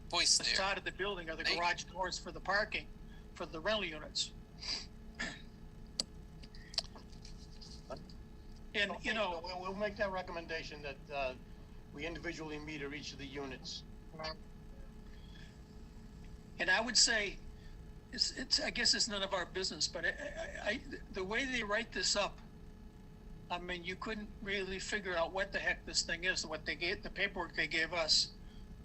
voice there. The side of the building are the garage doors for the parking, for the rental units. And, okay, we'll make that recommendation that we individually meter each of the units. And I would say, I guess it's none of our business, but the way they write this up, I mean, you couldn't really figure out what the heck this thing is, what they gave, the paperwork they gave us.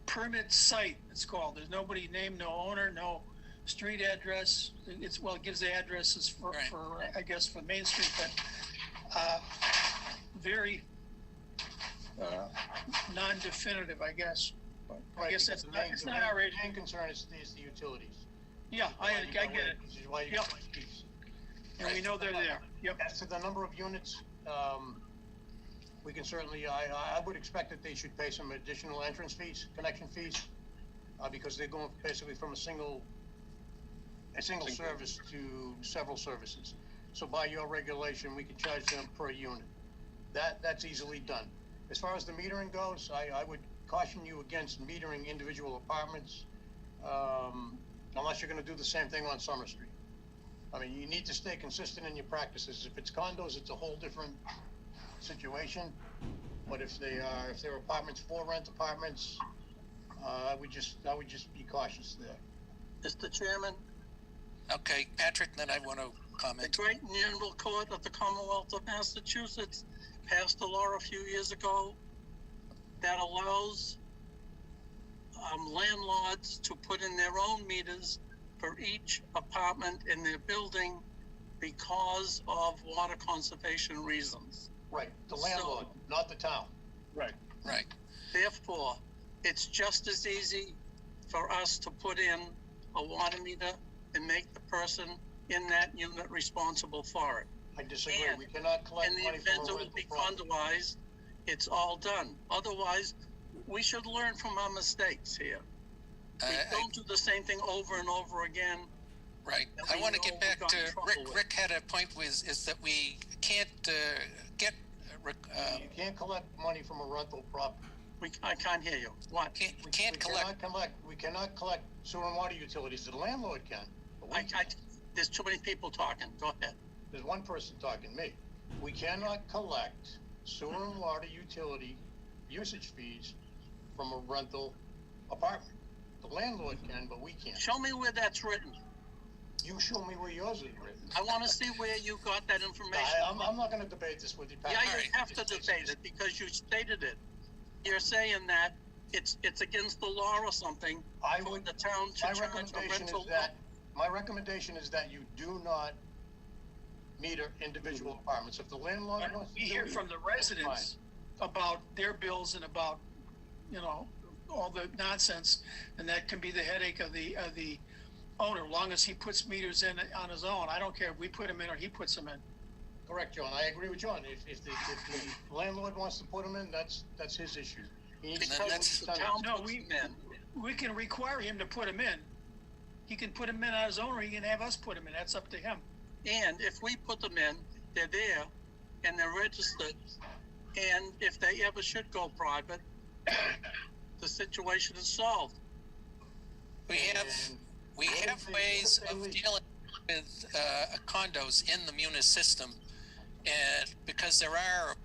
Permit site, it's called. There's nobody named, no owner, no street address. It gives the addresses for I guess, for Main Street, but very non-definitive, I guess. But I guess that's it's not our area. The main concern is the utilities. Yeah, I get it. Which is why you Yep. And we know they're there. Yep. As to the number of units, we can certainly, I would expect that they should pay some additional entrance fees, connection fees, because they're going basically from a single service to several services. So by your regulation, we can charge them per unit. That's easily done. As far as the metering goes, I would caution you against metering individual apartments, unless you're going to do the same thing on Summer Street. I mean, you need to stay consistent in your practices. If it's condos, it's a whole different situation. But if they're apartments, for rent apartments, I would just be cautious there. Mr. Chairman. Okay, Patrick, then I want to comment. The Great General Court of the Commonwealth of Massachusetts passed a law a few years ago that allows landlords to put in their own meters for each apartment in their building because of water conservation reasons. Right, the landlord, not the town. Right. Right. Therefore, it's just as easy for us to put in a water meter and make the person in that unit responsible for it. I disagree. We cannot collect money from a rental In the event it will be condoized, it's all done. Otherwise, we should learn from our mistakes here. We don't do the same thing over and over again. Right. I want to get back to Rick. Rick had a point is that we can't get You can't collect money from a rental property. I can't hear you. What? we can't collect. We cannot collect sewer and water utilities. The landlord can. But we can't. There's too many people talking. Go ahead. There's one person talking, me. We cannot collect sewer and water utility usage fees from a rental apartment. The landlord can, but we can't. Show me where that's written. You show me where yours is written. I want to see where you got that information. I'm not gonna debate this with you, Pat. Yeah, you have to debate it because you stated it. You're saying that it's against the law or something. I for would, the town to my charge a recommendation rental. is that, my recommendation is that you do not meter individual apartments. If the landlord wants to We do hear it, from the residents about their bills and about, you know, all the nonsense, and that can be the headache of the owner, long as he puts meters in on his own. I don't care if we put them in or he puts them in. Correct, John. I agree with John. If the landlord wants to put them in, that's his issue. He needs to That's the town No, puts them in. We can require him to put them in. He can put them in on his own, or he can have us put them in. That's up to him. And if we put them in, they're there and they're registered. And if they ever should go private, the situation is solved. We have ways of dealing with condos in the Munis system, and because there are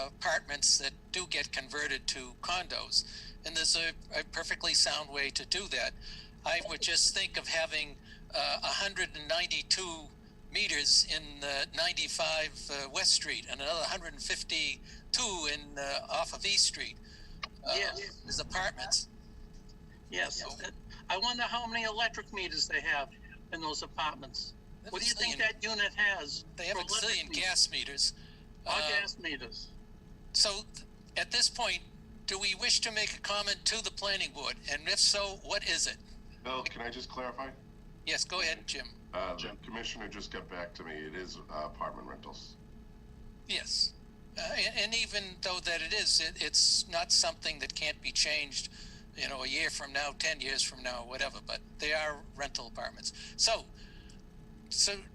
apartments that do get converted to condos, and there's a perfectly sound way to do that. I would just think of having 192 meters in 95 West Street and another 152 in off of East Street. Yes. As apartments. Yes. I wonder how many electric meters they have in those apartments. What do you think that unit has? They have a for electric zillion meters? gas meters. Or gas meters. So at this point, do we wish to make a comment to the planning board? And if so, what is it? Bill, can I just clarify? Yes, go ahead, Jim. The commissioner just got back to me. It is apartment rentals. Yes. And even though that it is, it's not something that can't be changed, you know, a year from now, 10 years from now, whatever, but they are rental apartments. So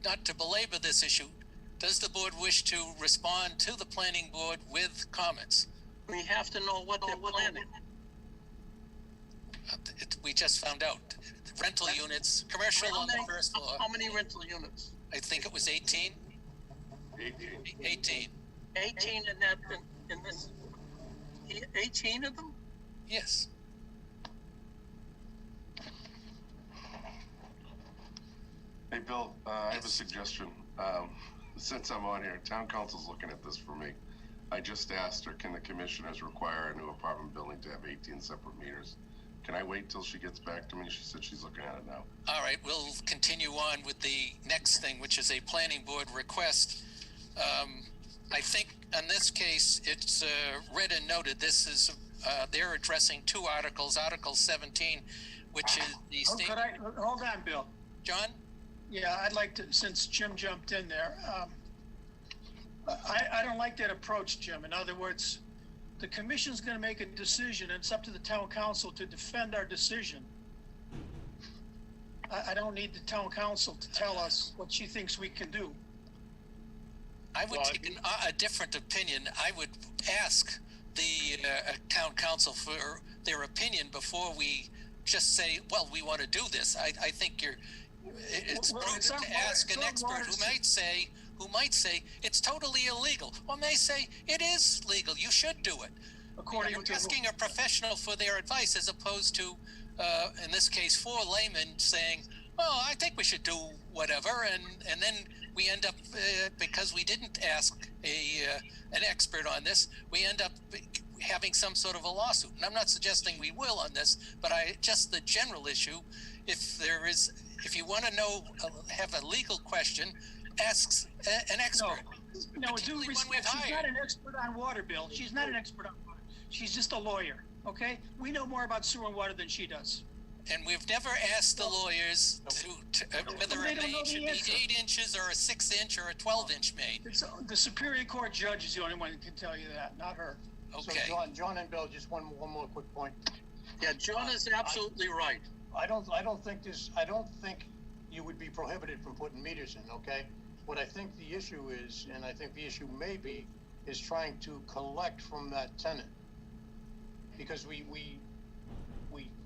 not to belabor this issue, does the board wish to respond to the planning board with comments? We have to know what they're planning. We just found out. Rental units, commercial on the first floor. How many rental units? I think it was 18. 18. 18 in this, 18 of them? Yes. Hey, Bill, I have a suggestion. Since I'm on here, town council's looking at this for me. I just asked her, can the commissioners require a new apartment building to have 18 separate meters? Can I wait till she gets back to me? She said she's looking at it now. All right, we'll continue on with the next thing, which is a planning board request. I think in this case, it's read and noted. This is, they're addressing two articles, Article 17, which is the state. Hold on, Bill. John? Yeah, I'd like to, since Jim jumped in there, I don't like that approach, Jim. In other words, the commission's gonna make a decision, and it's up to the town council to defend our decision. I don't need the town council to tell us what she thinks we can do. I would take a different opinion. I would ask the town council for their opinion before we just say, well, we want to do this. I think it's prudent to ask an expert who might say it's totally illegal, or may say it is legal, you should do it. According to asking a professional for their advice as opposed to, in this case, four laymen saying, well, I think we should do whatever, and then we end up, because we didn't ask an expert on this, we end up having some sort of a lawsuit. And I'm not suggesting we will on this, but just the general issue, if you want to know, have a legal question, ask an expert. No, due respect, she's not an expert on water, Bill. She's not an expert on water. She's just a lawyer, okay? We know more about sewer and water than she does. And we've never asked the lawyers whether a main should be 8 inches or a 6-inch or a 12-inch main. The Superior Court judge is the only one who can tell you that, not her. Okay. So John and Bill, just one more quick point. Yeah, John is absolutely right. I don't think you would be prohibited from putting meters in, okay? What I think the issue is, and I think the issue may be, is trying to collect from that tenant. Because we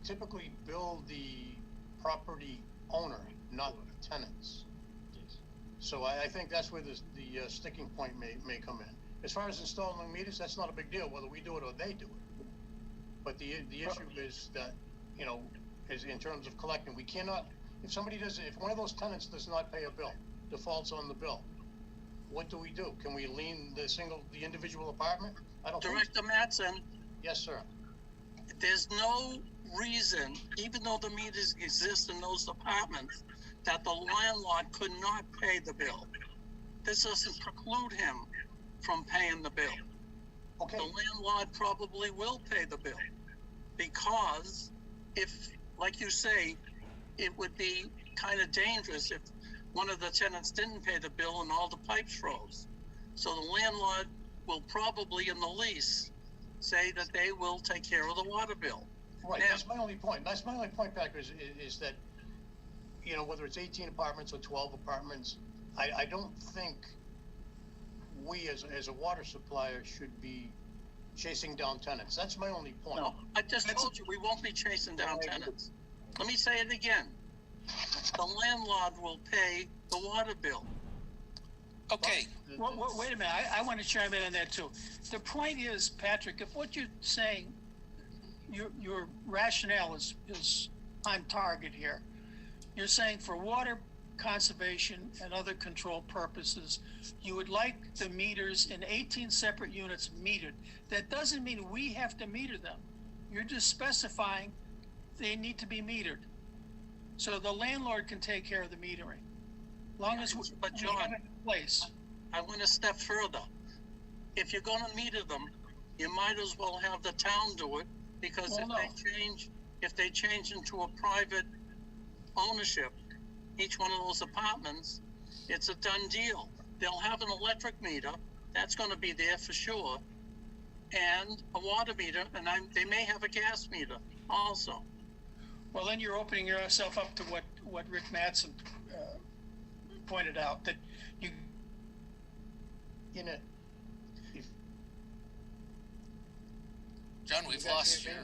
typically bill the property owner, not the tenants. So I think that's where the sticking point may come in. As far as installing meters, that's not a big deal, whether we do it or they do it. But the issue is that, you know, is in terms of collecting, we cannot, if one of those tenants does not pay a bill, defaults on the bill, what do we do? Can we lien the individual apartment? I don't think so. Director Mattson, Yes, sir. there's no reason, even though the meters exist in those apartments, that the landlord could not pay the bill. This doesn't preclude him from paying the bill. Okay. The landlord probably will pay the bill, because if, like you say, it would be kind of dangerous if one of the tenants didn't pay the bill and all the pipes froze. So the landlord will probably in the lease say that they will take care of the water bill. Right, Now- that's my only point. That's my only point, Patrick, is that, you know, whether it's 18 apartments or 12 apartments, I don't think we as a water supplier should be chasing down tenants. That's my only point. No, I just told you, we won't be chasing down tenants. Let me say it again. The landlord will pay the water bill. Okay, Wait a minute, I want to chime in on that too. The point is, Patrick, if what you're saying, your rationale is on target here. You're saying for water conservation and other control purposes, you would like the meters in 18 separate units metered. That doesn't mean we have to meter them. You're just specifying they need to be metered. So the landlord can take care of the metering. Long as we But have John, it in place. I went a step further. If you're gonna meter them, you might as well have the town do it, because Well, if they change into a private ownership, each one of those apartments, it's a done deal. They'll have an electric meter, that's gonna be there for sure, and a water meter, and they may have a gas meter also. Well, then you're opening yourself up to what Rick Mattson pointed out, that you, In it, John, we've You guys lost hear me?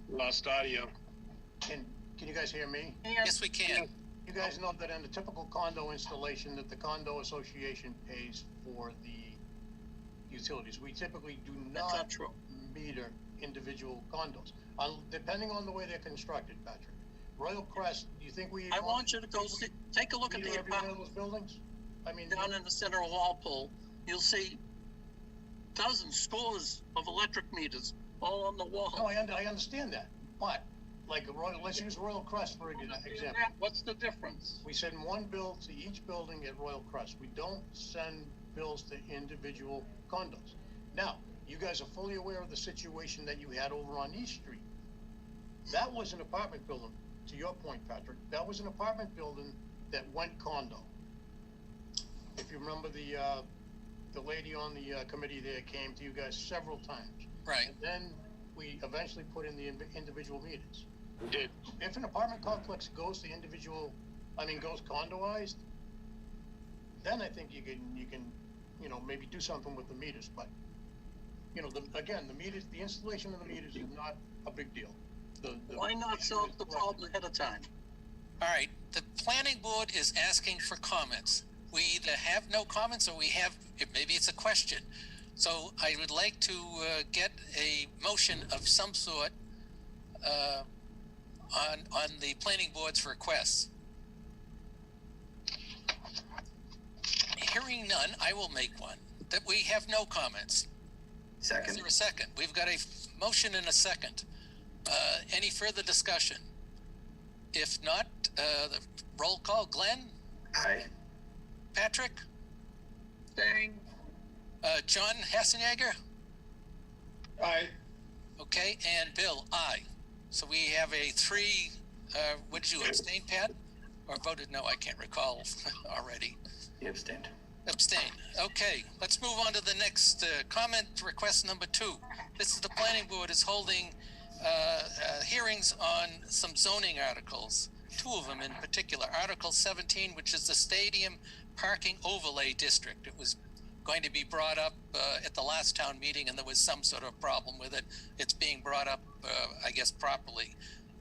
your, Lost audio. can you guys hear me? yes, we can. You guys know that in a typical condo installation, that the condo association pays for the utilities. We typically do That's not not true. meter individual condos, depending on the way they're constructed, Patrick. Royal Crest, do you think we? I want you to go take a look at meter the every one of apartment those buildings? I mean, down in the center of Walpole. You'll see dozens, scores of electric meters all on the wall. no, I understand that, but like let's use Royal Crest for example. What's the difference? We send one bill to each building at Royal Crest. We don't send bills to individual condos. Now, you guys are fully aware of the situation that you had over on East Street. That was an apartment building, to your point, Patrick. That was an apartment building that went condo. If you remember, the lady on the committee there came to you guys several times. Right. And then we eventually put in the individual meters. We did. If an apartment complex goes condoized, then I think you can, you know, maybe do something with the meters. But, you know, the meters, the installation of the meters is not a big deal. Why not solve the problem ahead of time? All right, the planning board is asking for comments. We either have no comments or we have, maybe it's a question. So I would like to get a motion of some sort on the planning board's requests. Hearing none, I will make one, that we have no comments. Is Second. there a second? We've got a motion and a second. Any further discussion? If not, the roll call. Glenn? Aye. Patrick? Staying. John Hassenegger? I, Okay, and Bill, aye. So we have a three, what did you abstain, Pat? Or voted no, I can't recall already. You abstained. Abstain. Okay, let's move on to the next comment request number 2. This is the planning board is holding hearings on some zoning articles, 2 of them in particular. Article 17, which is the Stadium Parking Overlay District. It was going to be brought up at the last town meeting, and there was some sort of problem with it. It's being brought up, I guess, properly.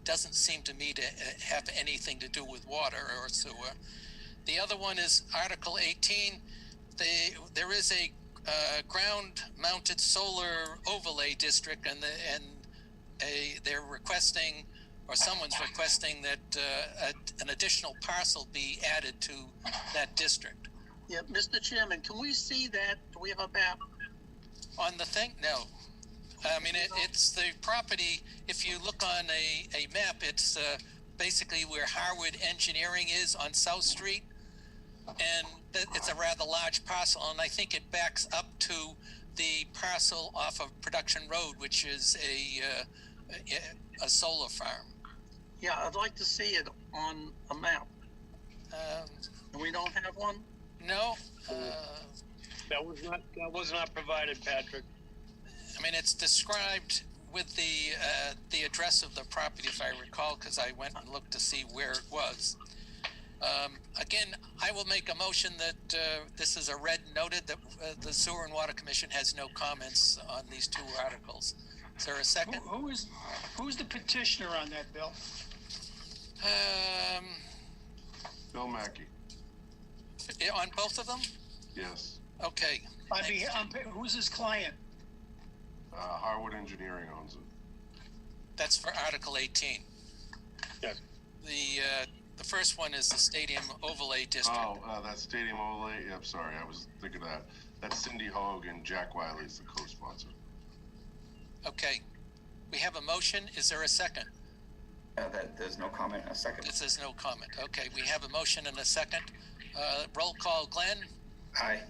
Doesn't seem to me to have anything to do with water or sewer. The other one is Article 18. There is a ground-mounted solar overlay district, and they're requesting, or someone's requesting, that an additional parcel be added to that district. Yeah, Mr. Chairman, can we see that? Do we have a map? On the thing? No. I mean, it's the property. If you look on a map, it's basically where Harwood Engineering is on South Street. And it's a rather large parcel, and I think it backs up to the parcel off of Production Road, which is a solar farm. Yeah, I'd like to see it on a map. We don't have one? No. That was not provided, Patrick. I mean, it's described with the address of the property, if I recall, because I went and looked to see where it was. Again, I will make a motion that this is a red noted, that the Sewer and Water Commission has no comments on these two articles. Is there a second? Who's the petitioner on that, Bill? Bill Mackey. On both of them? Yes. Okay. Who's his client? Harwood Engineering owns it. That's for Article 18. Yes. The first one is the Stadium Overlay District. Oh, that Stadium Overlay. Yeah, I'm sorry, I was thinking of that. That's Cindy Hogue and Jack Wiley is the co-sponsor. Okay. We have a motion. Is there a second? There's no comment. A second. This is no comment. Okay, we have a motion and a second. Roll call. Glenn? Aye.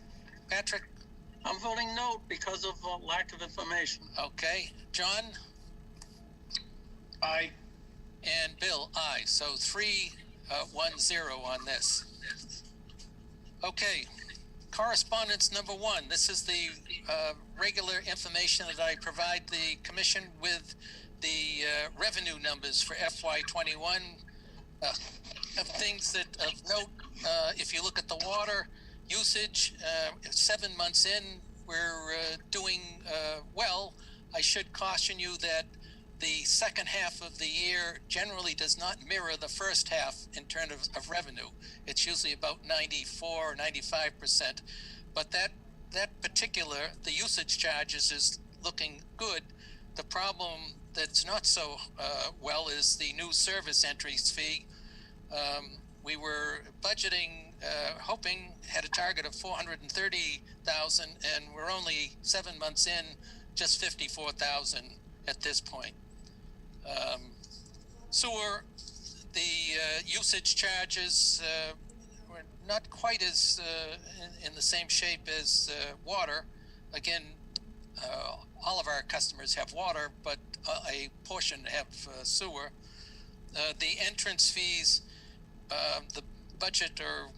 Patrick? I'm voting no because of lack of information. Okay. John? Aye. And Bill? Aye. So 3-1-0 on this. Okay. Correspondence number 1. This is the regular information that I provide the commission with the revenue numbers for FY21. Of things that of note, if you look at the water usage, 7 months in, we're doing well. I should caution you that the second half of the year generally does not mirror the first half in terms of revenue. It's usually about 94 or 95%. But that particular, the usage charges is looking good. The problem that's not so well is the new service entries fee. We were budgeting, hoping, had a target of 430,000, and we're only 7 months in, just 54,000 at this point. Sewer, the usage charges were not quite as in the same shape as water. Again, all of our customers have water, but a portion have sewer. The entrance fees, the budget, or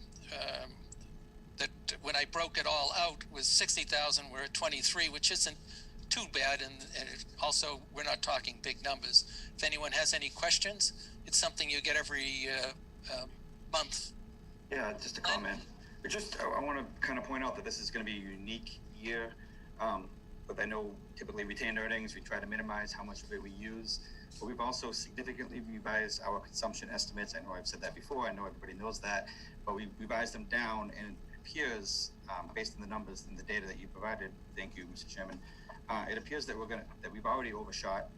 that when I broke it all out, was 60,000. We're at 23, which isn't too bad, and also we're not talking big numbers. If anyone has any questions, it's something you get every month. Yeah, just a comment. I want to kind of point out that this is going to be a unique year. But I know typically retained earnings, we try to minimize how much of it we use. But we've also significantly revised our consumption estimates. I know I've said that before. I know everybody knows that. But we revised them down, and it appears, based on the numbers and the data that you provided, thank you, Mr. Chairman, it appears that we've already overshot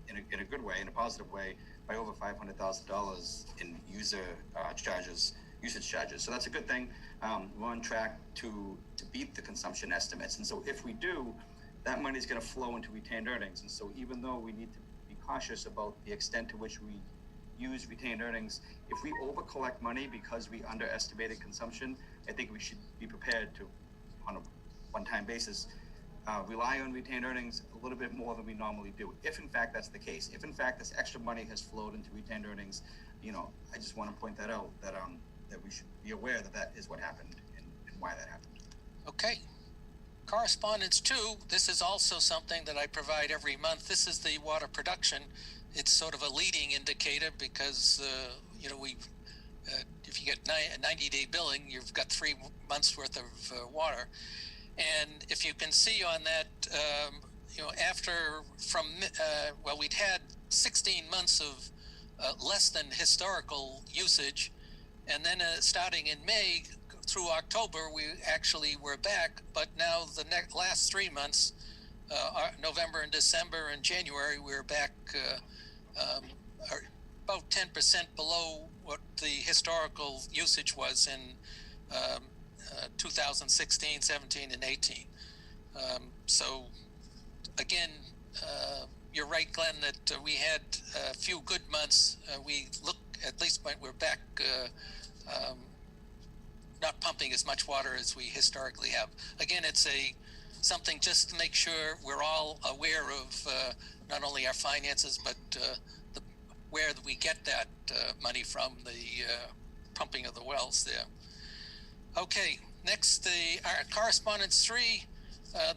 in a good way, in a positive way, by over $500,000 in usage charges. So that's a good thing. We're on track to beat the consumption estimates. And so if we do, that money is going to flow into retained earnings. And so even though we need to be cautious about the extent to which we use retained earnings, if we over collect money because we underestimated consumption, I think we should be prepared to, on a one-time basis, rely on retained earnings a little bit more than we normally do. If in fact that's the case, if in fact this extra money has flowed into retained earnings, I just want to point that out, that we should be aware that that is what happened and why that happened. Okay. Correspondence 2, this is also something that I provide every month. This is the water production. It's sort of a leading indicator because, if you get 90-day billing, you've got 3 months worth of water. And if you can see on that, we'd had 16 months of less than historical usage, and then starting in May through October, we actually were back. But now the last 3 months, November and December and January, we're back about 10% below what the historical usage was in 2016, 17, and 18. So again, you're right, Glenn, that we had a few good months. We look, at least we're back, not pumping as much water as we historically have. Again, it's something just to make sure we're all aware of not only our finances, but where we get that money from, the pumping of the wells there. Okay, next, our Correspondence 3.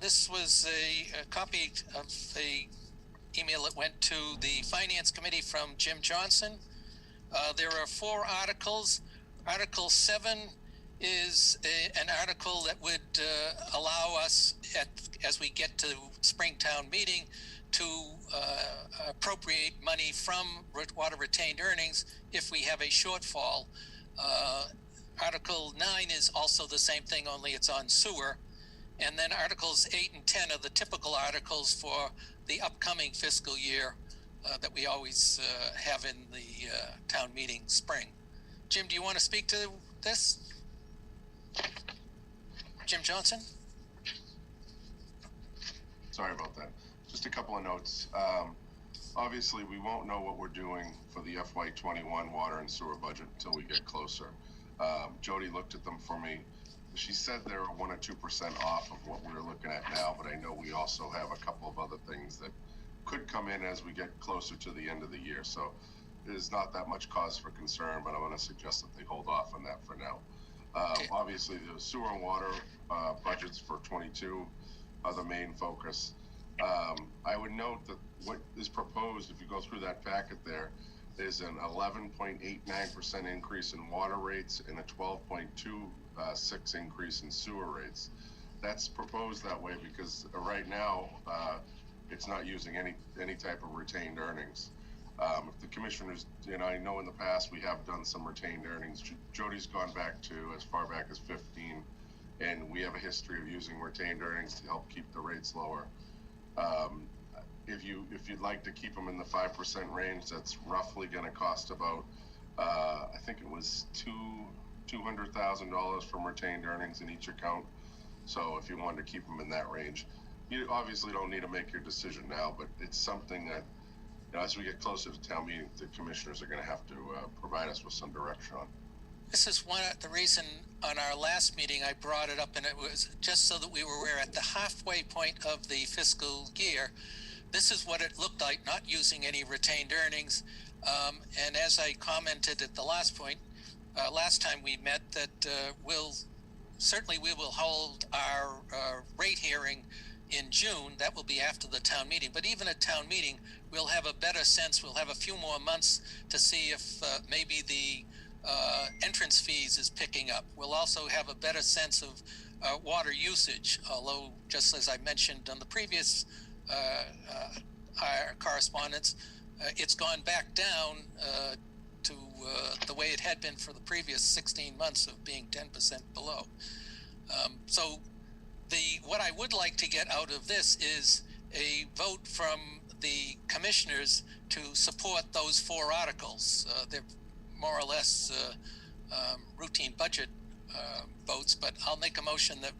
This was a copy of the email that went to the Finance Committee from Jim Johnson. There are 4 articles. Article 7 is an article that would allow us, as we get to Springtown meeting, to appropriate money from water retained earnings if we have a shortfall. Article 9 is also the same thing, only it's on sewer. And then Articles 8 and 10 are the typical articles for the upcoming fiscal year that we always have in the town meeting spring. Jim, do you want to speak to this? Jim Johnson? Sorry about that. Just a couple of notes. Obviously, we won't know what we're doing for the FY21 water and sewer budget until we get closer. Jody looked at them for me. She said they're 1 or 2% off of what we're looking at now, but I know we also have a couple of other things that could come in as we get closer to the end of the year. So there's not that much cause for concern, but I want to suggest that they hold off on that for now. Obviously, the sewer and water budgets for 22 are the main focus. I would note that what is proposed, if you go through that packet there, is an 11.89% increase in water rates and a 12.26 increase in sewer rates. That's proposed that way because right now it's not using any type of retained earnings. If the commissioners, I know in the past we have done some retained earnings. Jody's gone back to as far back as 15, and we have a history of using retained earnings to help keep the rates lower. If you'd like to keep them in the 5% range, that's roughly going to cost about, I think it was $200,000 from retained earnings in each account. So if you wanted to keep them in that range, you obviously don't need to make your decision now, but it's something that, as we get closer to town meeting, the commissioners are going to have to provide us with some direction on. This is the reason on our last meeting I brought it up, and it was just so that we were aware at the halfway point of the fiscal year, this is what it looked like, not using any retained earnings. And as I commented at the last point, last time we met, that we will hold our rate hearing in June. That will be after the town meeting. But even at town meeting, we'll have a better sense. We'll have a few more months to see if maybe the entrance fees is picking up. We'll also have a better sense of water usage, although just as I mentioned on the previous our correspondence, it's gone back down to the way it had been for the previous 16 months of being 10% below. So what I would like to get out of this is a vote from the commissioners to support those 4 articles. They're more or less routine budget votes, but I'll make a motion that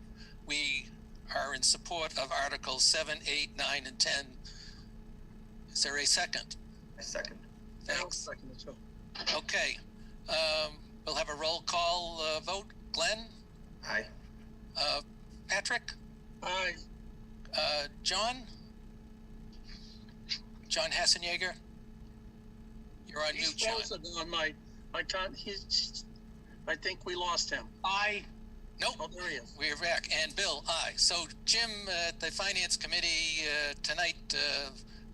we are in support of Articles 7, 8, 9, and 10. Is there a second? A second. Thanks. Okay. We'll have a roll call vote. Glenn? Aye. Patrick? Aye. John? John Hassenjager? You're on mute, John. I think we lost him. Aye. Nope. Oh, there he is. We're back. And Bill, aye. So Jim, at the Finance Committee tonight,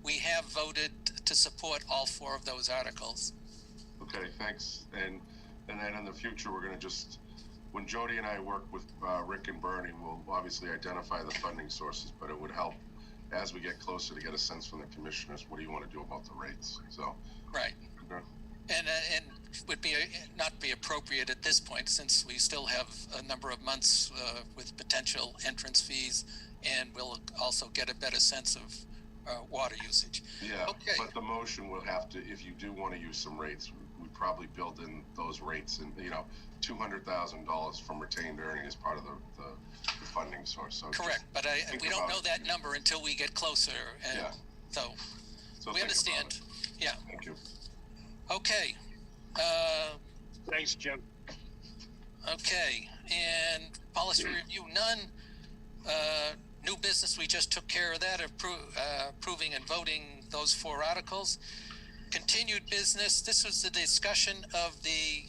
we have voted to support all 4 of those articles. Okay, thanks. And And then in the future, we're gonna just, when Jody and I work with Rick and Bernie, we'll obviously identify the funding sources, but it would help as we get closer to get a sense from the commissioners, what do you want to do about the rates? So. Right. Okay. And would be not be appropriate at this point, since we still have a number of months with potential entrance fees, and we'll also get a better sense of water usage. Yeah, okay. But the motion will have to, if you do want to use some rates, we probably build in those rates, and $200,000 from retained earning as part of the funding source. So correct, but we don't know that number until we get closer, and yeah. So we understand. Yeah. Thank you. Okay. Thanks, Jim. Okay, and policy review, none. New business, we just took care of that, approving and voting those 4 articles. Continued business, this was the discussion of the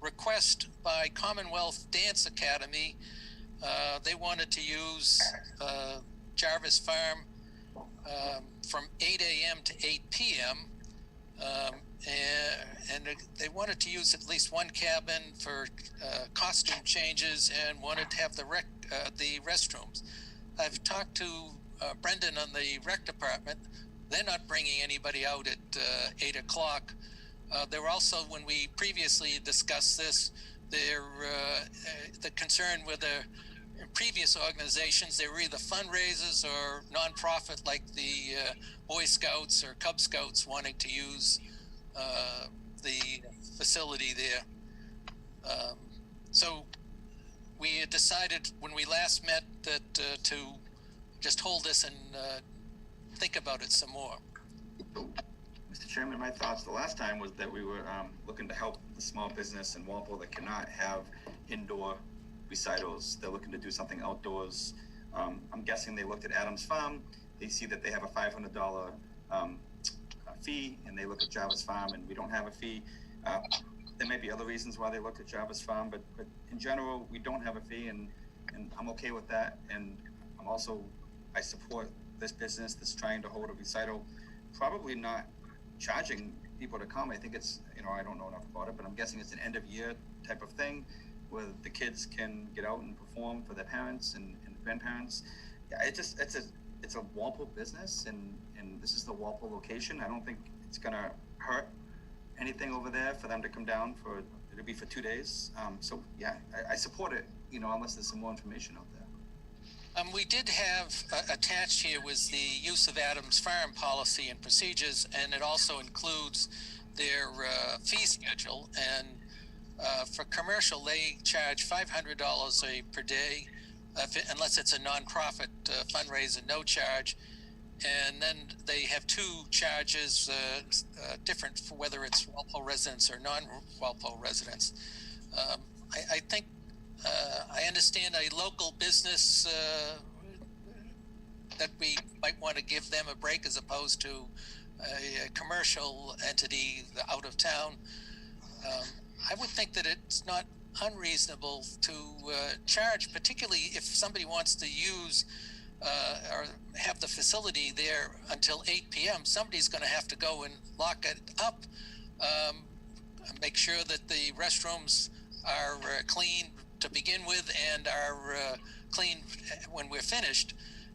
request by Commonwealth Dance Academy. They wanted to use Jarvis Farm from 8 a.m. to 8 p.m. And they wanted to use at least one cabin for costume changes, and wanted to have the restrooms. I've talked to Brendan on the rec department. They're not bringing anybody out at 8 o'clock. There were also, when we previously discussed this, the concern with the previous organizations, they were either fundraisers or nonprofit, like the Boy Scouts or Cub Scouts, wanting to use the facility there. So we had decided when we last met that to just hold this and think about it some more. Mr. Chairman, my thoughts the last time was that we were looking to help the small business in Walpole that cannot have indoor recitals. They're looking to do something outdoors. I'm guessing they looked at Adams Farm. They see that they have a $500 fee, and they look at Jarvis Farm, and we don't have a fee. There may be other reasons why they look at Jarvis Farm, but in general, we don't have a fee, and I'm okay with that. And I support this business that's trying to hold a recital, probably not charging people to come. I think it's, I don't know enough about it, but I'm guessing it's an end of year type of thing where the kids can get out and perform for their parents and grandparents. Yeah, it's a Walpole business, and this is the Walpole location. I don't think it's gonna hurt anything over there for them to come down it'll be for 2 days. So yeah, I support it, unless there's some more information out there. We did have attached here was the use of Adams Farm policy and procedures, and it also includes their fee schedule. And for commercial, they charge $500 per day, unless it's a nonprofit fundraiser, no charge. And then they have 2 charges, different for whether it's Walpole residents or non-Walpole residents. I think I understand a local business that we might want to give them a break as opposed to a commercial entity out of town. I would think that it's not unreasonable to charge, particularly if somebody wants to use or have the facility there until 8 p.m. Somebody's going to have to go and lock it up, make sure that the restrooms are clean to begin with and are clean when we're finished.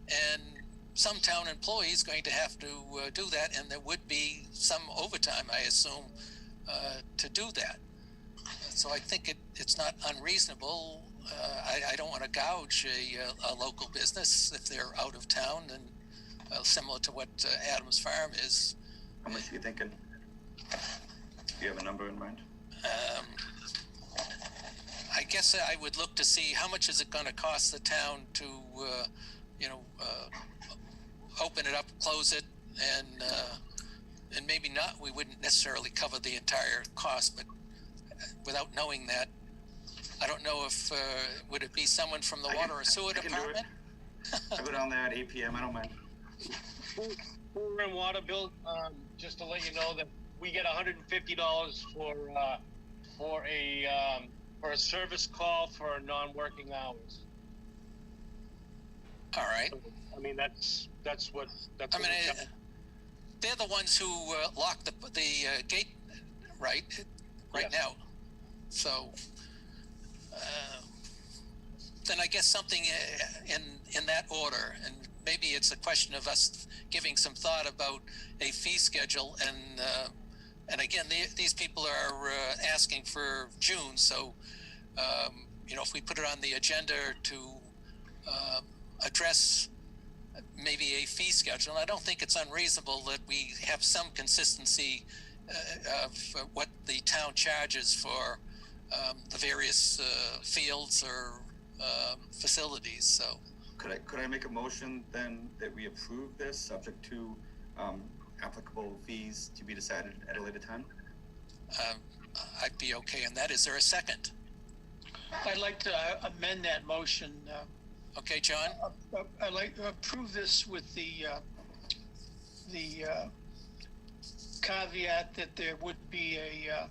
And some town employee is going to have to do that, and there would be some overtime, I assume, to do that. So I think it's not unreasonable. I don't want to gouge a local business if they're out of town, and similar to what Adams Farm is. How much are you thinking? Do you have a number in mind? I guess I would look to see how much is it going to cost the town to, open it up, close it, and maybe not. We wouldn't necessarily cover the entire cost, but without knowing that, I don't know if would it be someone from the water or sewer department? I go down there at 8 p.m. I don't mind. Sewer and water bill. Just to let you know that we get $150 for a service call for non-working hours. All right. So, I mean, that's what. They're the ones who lock the gate, right? Right Yes. now. So then I guess something in that order, and maybe it's a question of us giving some thought about a fee schedule. And again, these people are asking for June, so you know, if we put it on the agenda to address maybe a fee schedule, I don't think it's unreasonable that we have some consistency of what the town charges for the various fields or facilities. So Could I make a motion then that we approve this subject to applicable fees to be decided at a later time? I'd be okay on that. Is there a second? I'd like to amend that motion. Okay, John? I'd like to approve this with the caveat that there would be a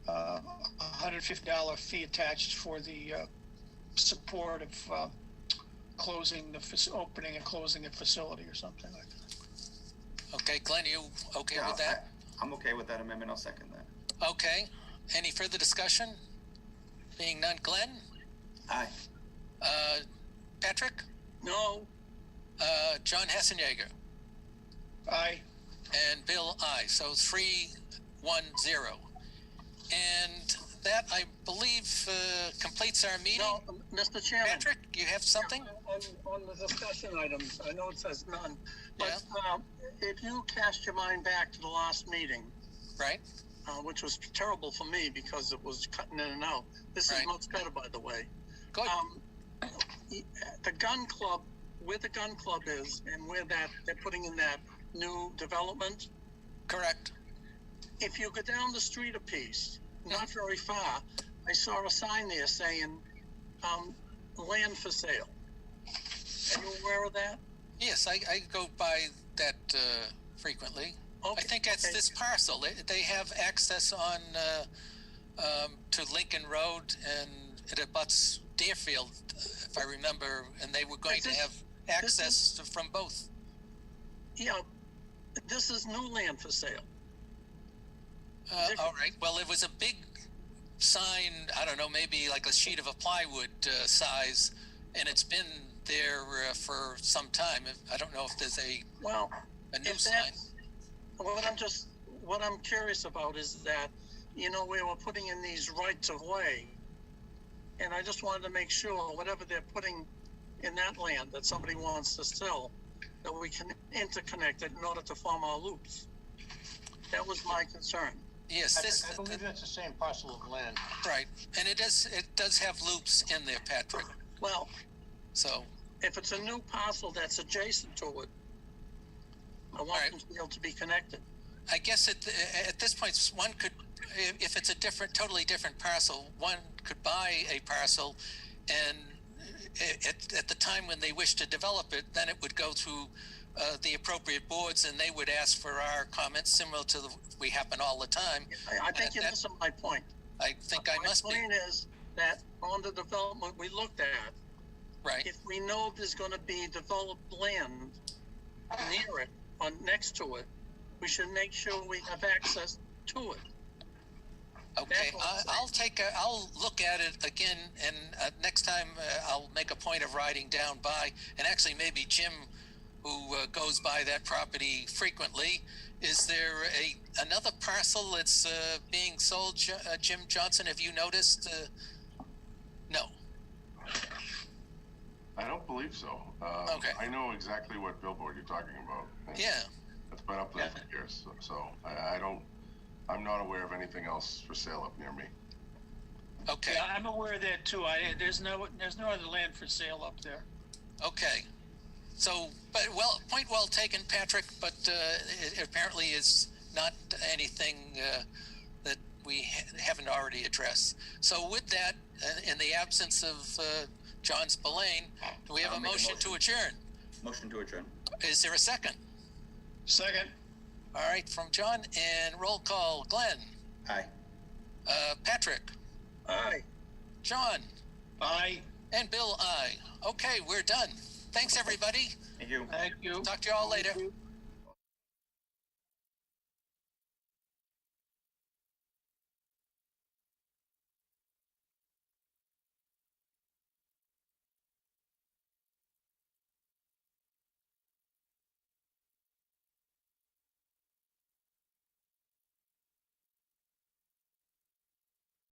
$150 fee attached for the support of closing the opening and closing a facility or something like that. Okay, Glenn, you okay with that? I'm okay with that amendment. I'll second that. Okay. Any further discussion? Being none, Glenn? Aye. Patrick? No, John Hessenjager? Aye. And Bill, aye. So 3-1-0. And that, I believe, completes our meeting. no, Mr. Chairman. Patrick, you have something? On the discussion items, I know it says none, but if you cast your mind back to the last meeting, Right? which was terrible for me because it was cutting in and out. This is Right. much better, by the way. Good. The gun club, where the gun club is, and where that they're putting in that new development. Correct. If you go down the street a piece, not very far, I saw a sign there saying, land for sale. Are you aware of that? Yes, I go by that frequently. Okay, I think that's okay. this parcel. They have access on to Lincoln Road, and it abuts Deerfield, if I remember, and they were going to have access from both. Yeah, this is new land for sale. All right. Well, it was a big sign. I don't know, maybe like a sheet of a plywood size, and it's been there for some time. I don't know if there's a new if sign. that's, what I'm curious about is that, you know, we were putting in these rights of way, and I just wanted to make sure whatever they're putting in that land that somebody wants to sell, that we can interconnect it in order to form our loops. That was my concern. Yes, I believe that's the same parcel of land. right, and it does have loops in there, Patrick. Well, So if it's a new parcel that's adjacent to it, I want Right. them to be able to be connected. I guess at this point, one could, if it's a totally different parcel, one could buy a parcel, and at the time when they wish to develop it, then it would go through the appropriate boards, and they would ask for our comments, similar to we happen all the time. I think you're missing my point. I think I must be. My point is that on the development we looked at, Right. if we know there's going to be developed land near it or next to it, we should make sure we have access to it. Okay, That's all I'm saying. I'll look at it again, and next time I'll make a point of riding down by, and actually maybe Jim, who goes by that property frequently, is there another parcel that's being sold, Jim Johnson? Have you noticed? No. I don't believe so. Okay. I know exactly what billboard you're talking about. Yeah. It's been up there for years, so I'm not aware of anything else for sale up near me. Okay. Yeah, I'm aware of that too. There's no other land for sale up there. Okay. So, but point well taken, Patrick. But it apparently is not anything that we haven't already addressed. So, with that, in the absence of John Spillane, do we have I'll a make a motion to adjourn? Motion to adjourn. Is there a second? Second. All right, from John, and roll call. Glenn. Aye. Patrick. Aye. John. Aye. And Bill, aye. Okay, we're done. Thanks, everybody. Thank you. Thank you. Talk to you all later. Thank you.